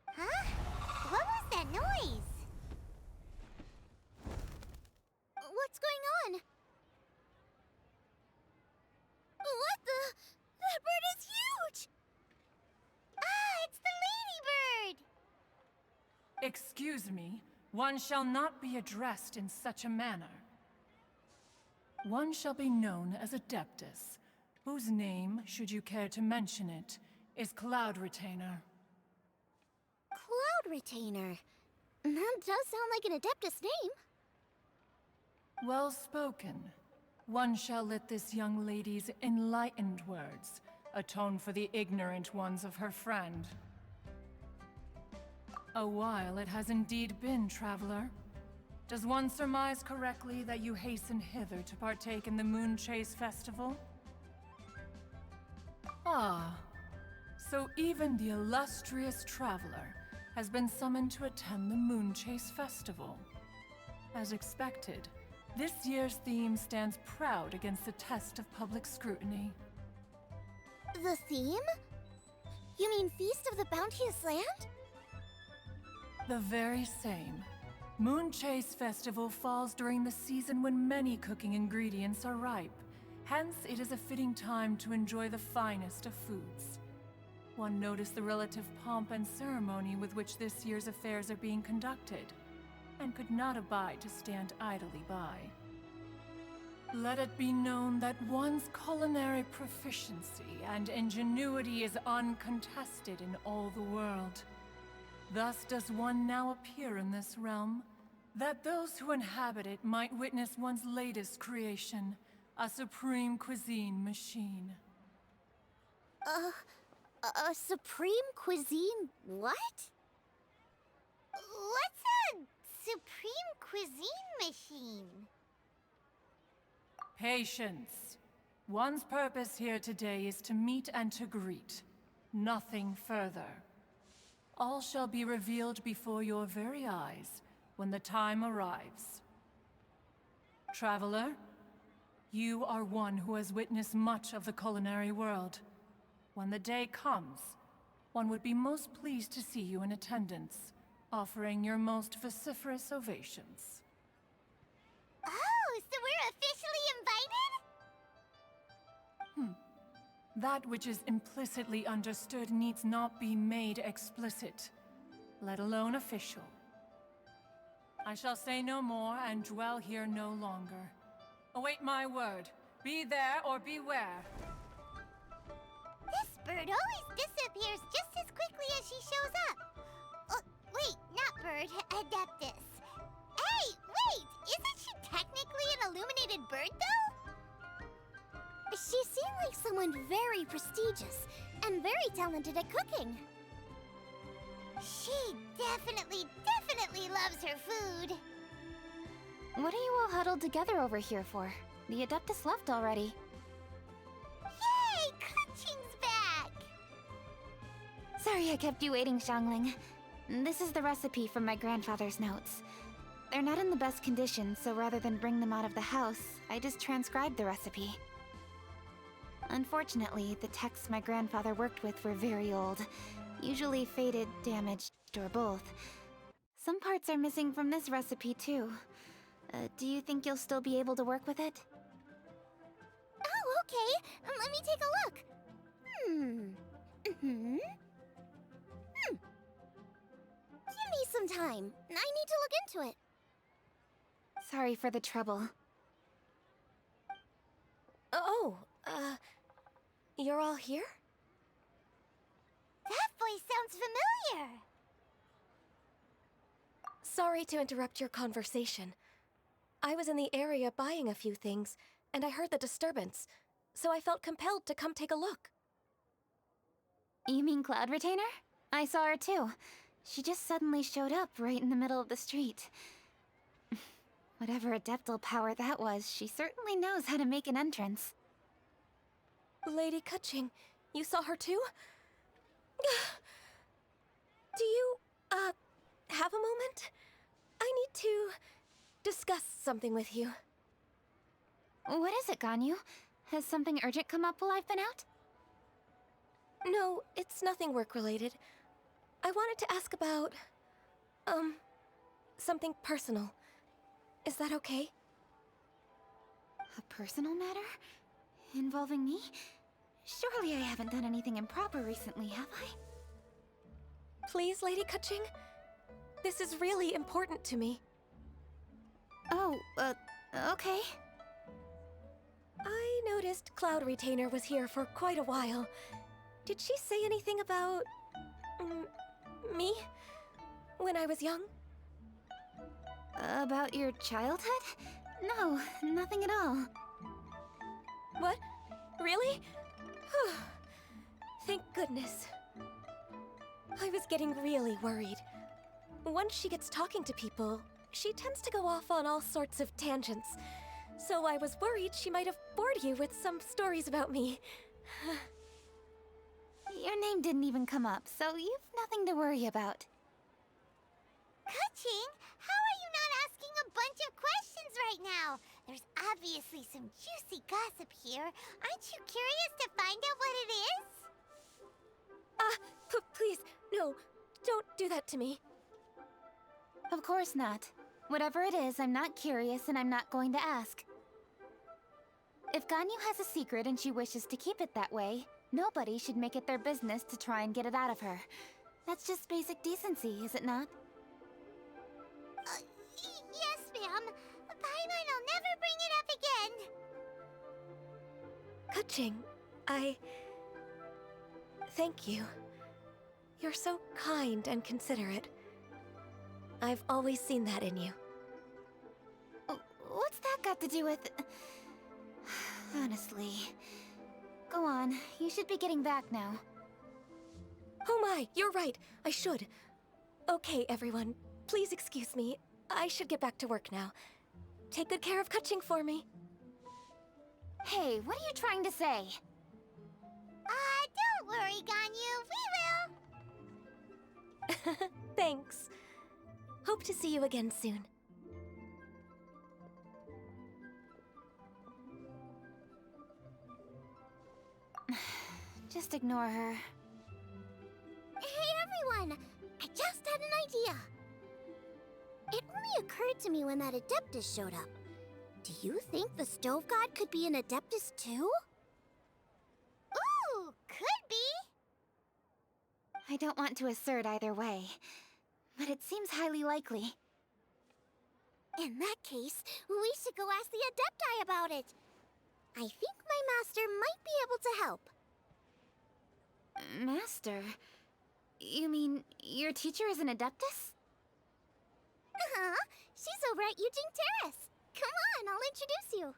Huh? What was that noise? What's going on? What the? That bird is huge! Ah, it's the ladybird! Excuse me, one shall not be addressed in such a manner. One shall be known as Adeptus, whose name, should you care to mention it, is Cloud Retainer. Cloud Retainer. That does sound like an Adeptus name. Well spoken. One shall let this young lady's enlightened words atone for the ignorant ones of her friend. A while it has indeed been, traveler. Does one surmise correctly that you hasten hither to partake in the Moonchase Festival? Ah, so even the illustrious traveler has been summoned to attend the Moonchase Festival. As expected, this year's theme stands proud against the test of public scrutiny. The theme? You mean Feast of the Bounteous Land? The very same. Moonchase Festival falls during the season when many cooking ingredients are ripe. Hence, it is a fitting time to enjoy the finest of foods. One noticed the relative pomp and ceremony with which this year's affairs are being conducted, and could not abide to stand idly by. Let it be known that one's culinary proficiency and ingenuity is uncontested in all the world. Thus does one now appear in this realm, that those who inhabit it might witness one's latest creation, a supreme cuisine machine. A supreme cuisine what? What's a supreme cuisine machine? Patience. One's purpose here today is to meet and to greet. Nothing further. All shall be revealed before your very eyes when the time arrives. Traveler, you are one who has witnessed much of the culinary world. When the day comes, one would be most pleased to see you in attendance, offering your most vociferous ovations. Oh, so we're officially invited? That which is implicitly understood needs not be made explicit, let alone official. I shall say no more and dwell here no longer. Await my word. Be there or beware. This bird always disappears just as quickly as she shows up. Wait, not bird, Adeptus. Hey, wait! Isn't she technically an illuminated bird, though? She seemed like someone very prestigious and very talented at cooking. She definitely loves her food. What are you all huddled together over here for? The Adeptus left already. Yay! Kuching's back! Sorry I kept you waiting, Xiangling. This is the recipe from my grandfather's notes. They're not in the best condition, so rather than bring them out of the house, I just transcribed the recipe. Unfortunately, the texts my grandfather worked with were very old. Usually faded, damaged, or both. Some parts are missing from this recipe, too. Do you think you'll still be able to work with it? Oh, okay. Let me take a look. Give me some time. I need to look into it. Sorry for the trouble. You're all here? That's sounds familiar. Sorry to interrupt your conversation. I was in the area buying a few things, and I heard the disturbance, so I felt compelled to come take a look. You mean Cloud Retainer? I saw her too. She just suddenly showed up right in the middle of the street. Whatever adeptal power that was, she certainly knows how to make an entrance. Lady Kutching, you saw her too? Do you, have a moment? I need to discuss something with you. What is it, Ganyu? Has something urgent come up while I've been out? No, it's nothing work-related. I wanted to ask about, something personal. Is that okay? A personal matter? Involving me? Surely I haven't done anything improper recently, have I? Please, Lady Kutching? This is really important to me. Oh, okay. I noticed Cloud Retainer was here for quite a while. Did she say anything about... me? When I was young? About your childhood? No, nothing at all. What? Really? Thank goodness. I was getting really worried. Once she gets talking to people, she tends to go off on all sorts of tangents. So I was worried she might have bored you with some stories about me. Your name didn't even come up, so you've nothing to worry about. Kutching, how are you not asking a bunch of questions right now? There's obviously some juicy gossip here. Aren't you curious to find out what it is? Please, no, don't do that to me. Of course not. Whatever it is, I'm not curious and I'm not going to ask. If Ganyu has a secret and she wishes to keep it that way, nobody should make it their business to try and get it out of her. That's just basic decency, is it not? Yes, ma'am. Paimon, I'll never bring it up again. Kutching, thank you. You're so kind and considerate. I've always seen that in you. What's that got to do with... Honestly... Go on, you should be getting back now. Oh my, you're right. I should. Okay, everyone. Please excuse me. I should get back to work now. Take good care of Kutching for me. Hey, what are you trying to say? Don't worry, Ganyu. We will. Thanks. Hope to see you again soon. Just ignore her. Hey, everyone! I just had an idea. It only occurred to me when that Adeptus showed up. Do you think the Stove God could be an Adeptus too? Ooh, could be! I don't want to assert either way, but it seems highly likely. In that case, we should go ask the Adepti about it. I think my master might be able to help. Master? You mean your teacher is an Adeptus? Uh-huh. She's over at Yujing Terrace. Come on, I'll introduce you.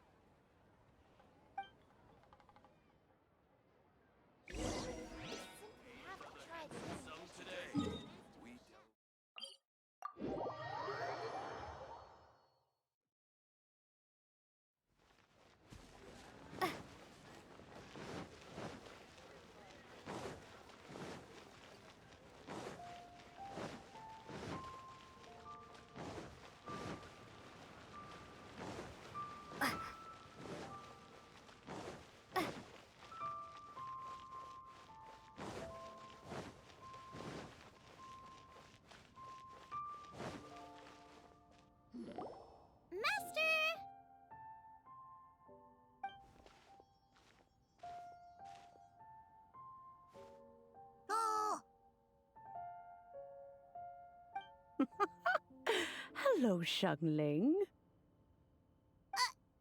Hello, Xiangling.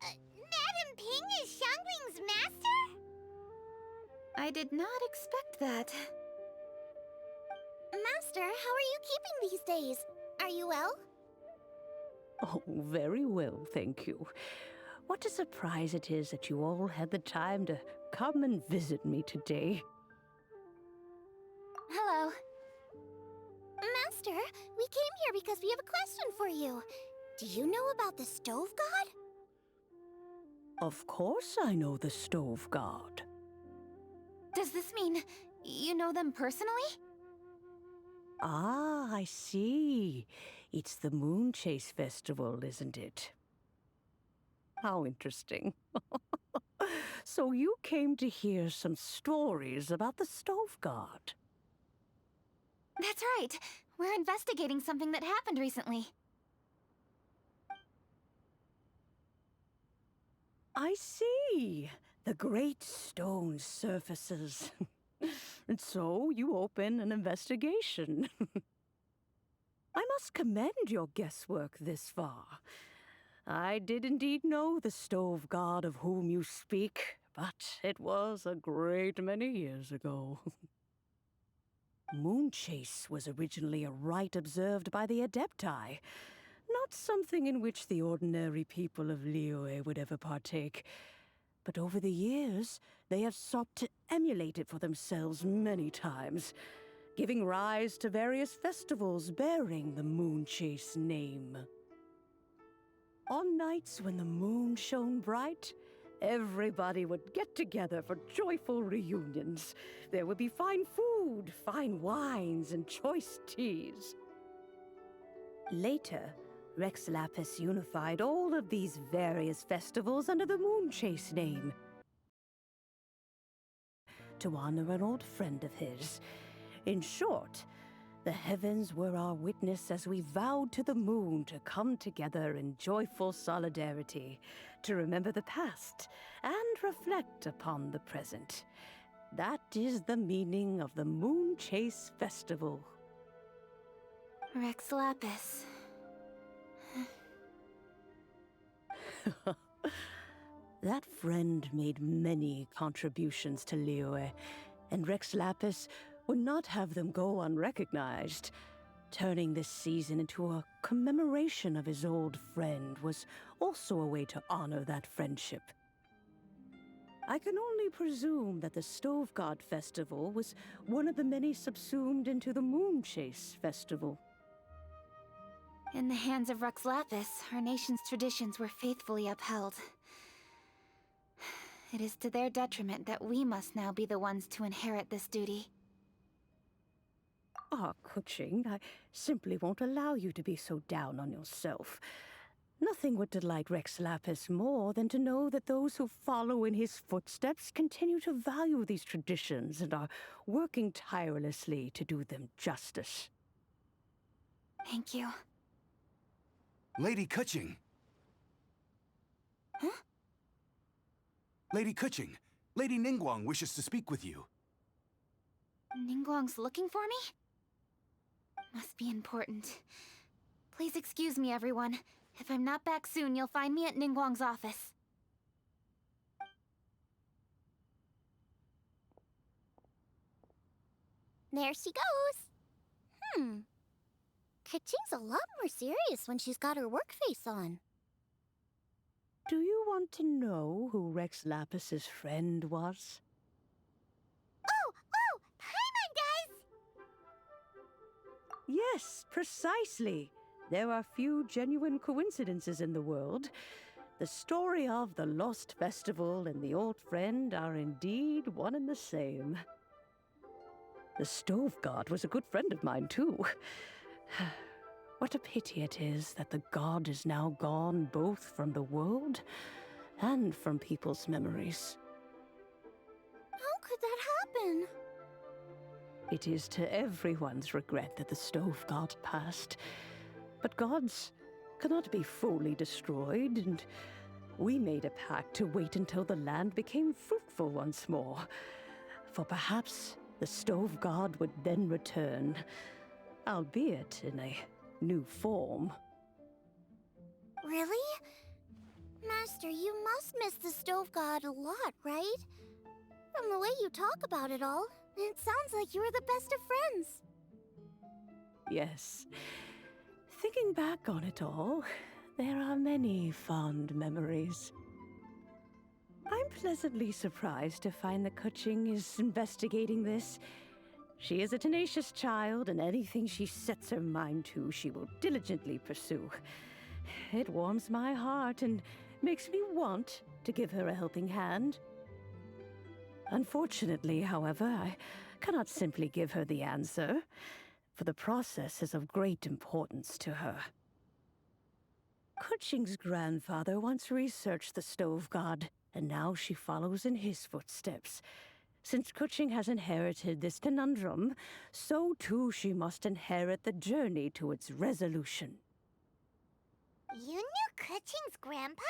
Madam Ping is Xiangling's master? I did not expect that. Master, how are you keeping these days? Are you well? Oh, very well, thank you. What a surprise it is that you all had the time to come and visit me today. Hello. Master, we came here because we have a question for you. Do you know about the Stove God? Of course I know the Stove God. Does this mean you know them personally? Ah, I see. It's the Moonchase Festival, isn't it? How interesting. So you came to hear some stories about the Stove God. That's right. We're investigating something that happened recently. I see. The great stone surfaces. And so you open an investigation. I must commend your guesswork this far. I did indeed know the Stove God of whom you speak, but it was a great many years ago. Moonchase was originally a rite observed by the Adepti, not something in which the ordinary people of Liyue would ever partake. But over the years, they have sought to emulate it for themselves many times, giving rise to various festivals bearing the Moonchase name. On nights when the moon shone bright, everybody would get together for joyful reunions. There would be fine food, fine wines, and choice teas. Later, Rex Lapis unified all of these various festivals under the Moonchase name to honor an old friend of his. In short, the heavens were our witness as we vowed to the moon to come together in joyful solidarity, to remember the past and reflect upon the present. That is the meaning of the Moonchase Festival. Rex Lapis. That friend made many contributions to Liyue, and Rex Lapis would not have them go unrecognized. Turning this season into a commemoration of his old friend was also a way to honor that friendship. I can only presume that the Stove God Festival was one of the many subsumed into the Moonchase Festival. In the hands of Rex Lapis, our nation's traditions were faithfully upheld. It is to their detriment that we must now be the ones to inherit this duty. Ah, Kuching, I simply won't allow you to be so down on yourself. Nothing would delight Rex Lapis more than to know that those who follow in his footsteps continue to value these traditions and are working tirelessly to do them justice. Thank you. Lady Kuching! Huh? Lady Kuching, Lady Ningguang wishes to speak with you. Ningguang's looking for me? Must be important. Please excuse me, everyone. If I'm not back soon, you'll find me at Ningguang's office. There she goes. Kaching's a lot more serious when she's got her work face on. Do you want to know who Rex Lapis's friend was? Oh! Hi, my guys! Yes, precisely. There are few genuine coincidences in the world. The story of the Lost Festival and the old friend are indeed one and the same. The Stove God was a good friend of mine, too. What a pity it is that the god is now gone both from the world and from people's memories. How could that happen? It is to everyone's regret that the Stove God passed. But gods cannot be fully destroyed, and we made a pact to wait until the land became fruitful once more. For perhaps the Stove God would then return, albeit in a new form. Really? Master, you must miss the Stove God a lot, right? From the way you talk about it all, it sounds like you were the best of friends. Yes. Thinking back on it all, there are many fond memories. I'm pleasantly surprised to find that Kuching is investigating this. She is a tenacious child, and anything she sets her mind to, she will diligently pursue. It warms my heart and makes me want to give her a helping hand. Unfortunately, however, I cannot simply give her the answer, for the process is of great importance to her. Kuching's grandfather once researched the stove god, and now she follows in his footsteps. Since Kuching has inherited this conundrum, so too she must inherit the journey to its resolution. You knew Kuching's grandpa?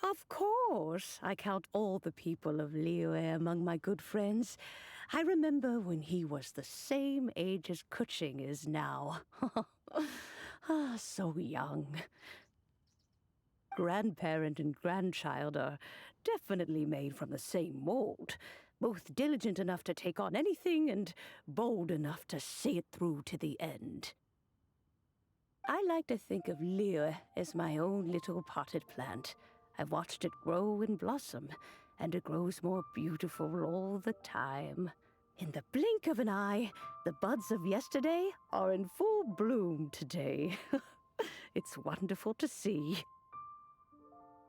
Of course. I count all the people of Liyue among my good friends. I remember when he was the same age as Kuching is now. So young. Grandparent and grandchild are definitely made from the same mold. Both diligent enough to take on anything and bold enough to see it through to the end. I like to think of Liyue as my own little potted plant. I've watched it grow and blossom, and it grows more beautiful all the time. In the blink of an eye, the buds of yesterday are in full bloom today. It's wonderful to see.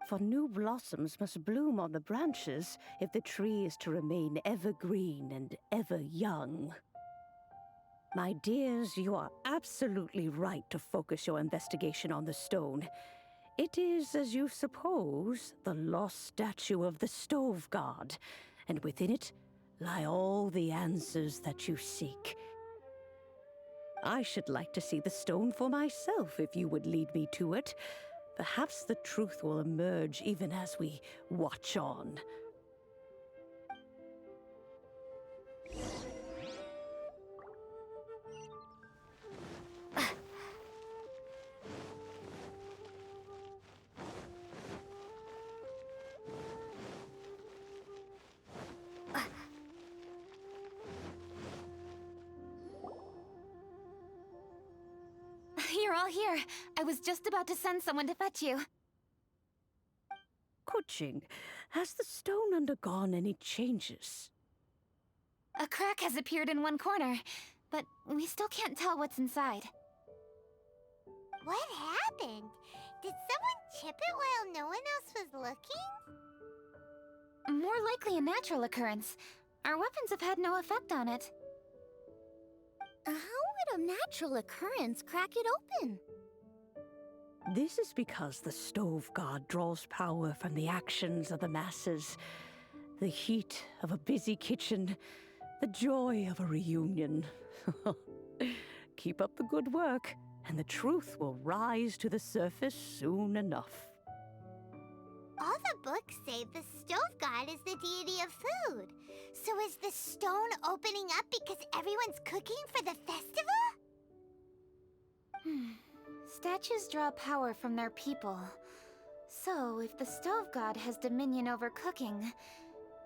For new blossoms must bloom on the branches if the tree is to remain evergreen and ever young. My dears, you are absolutely right to focus your investigation on the stone. It is, as you suppose, the lost statue of the stove god, and within it lie all the answers that you seek. I should like to see the stone for myself if you would lead me to it. Perhaps the truth will emerge even as we watch on. You're all here. I was just about to send someone to fetch you. Kuching, has the stone undergone any changes? A crack has appeared in one corner, but we still can't tell what's inside. What happened? Did someone chip it while no one else was looking? More likely a natural occurrence. Our weapons have had no effect on it. How would a natural occurrence crack it open? This is because the stove god draws power from the actions of the masses. The heat of a busy kitchen, the joy of a reunion. Keep up the good work, and the truth will rise to the surface soon enough. All the books say the stove god is the deity of food. So is the stone opening up because everyone's cooking for the festival? Statues draw power from their people. So, if the stove god has dominion over cooking,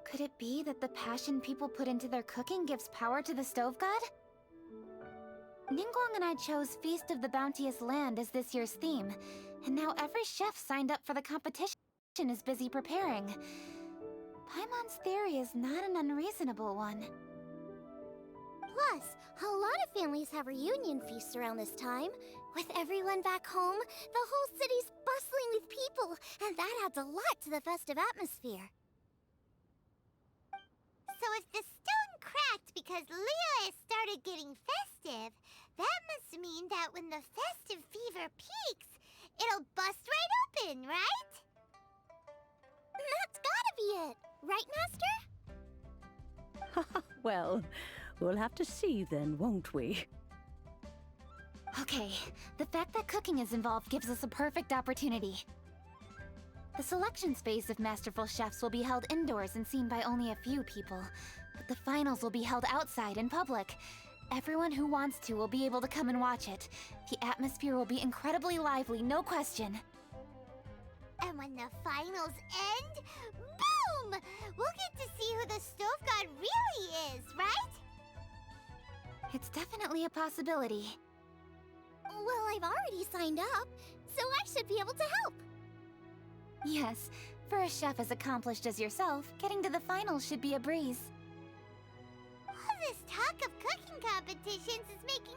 could it be that the passion people put into their cooking gives power to the stove god? Ningguang and I chose Feast of the Bounteous Land as this year's theme, and now every chef signed up for the competition is busy preparing. Paimon's theory is not an unreasonable one. Plus, a lot of families have reunion feasts around this time. With everyone back home, the whole city's bustling with people, and that adds a lot to the festive atmosphere. So if the stone cracked because Liyue started getting festive, that must mean that when the festive fever peaks, it'll bust right open, right? That's gotta be it, right, Master? Well, we'll have to see then, won't we? Okay, the fact that cooking is involved gives us a perfect opportunity. The selections phase of Masterful Chefs will be held indoors and seen by only a few people, but the finals will be held outside in public. Everyone who wants to will be able to come and watch it. The atmosphere will be incredibly lively, no question. And when the finals end, boom! We'll get to see who the stove god really is, right? It's definitely a possibility. Well, I've already signed up, so I should be able to help. Yes, for a chef as accomplished as yourself, getting to the finals should be a breeze. All this talk of cooking competitions is making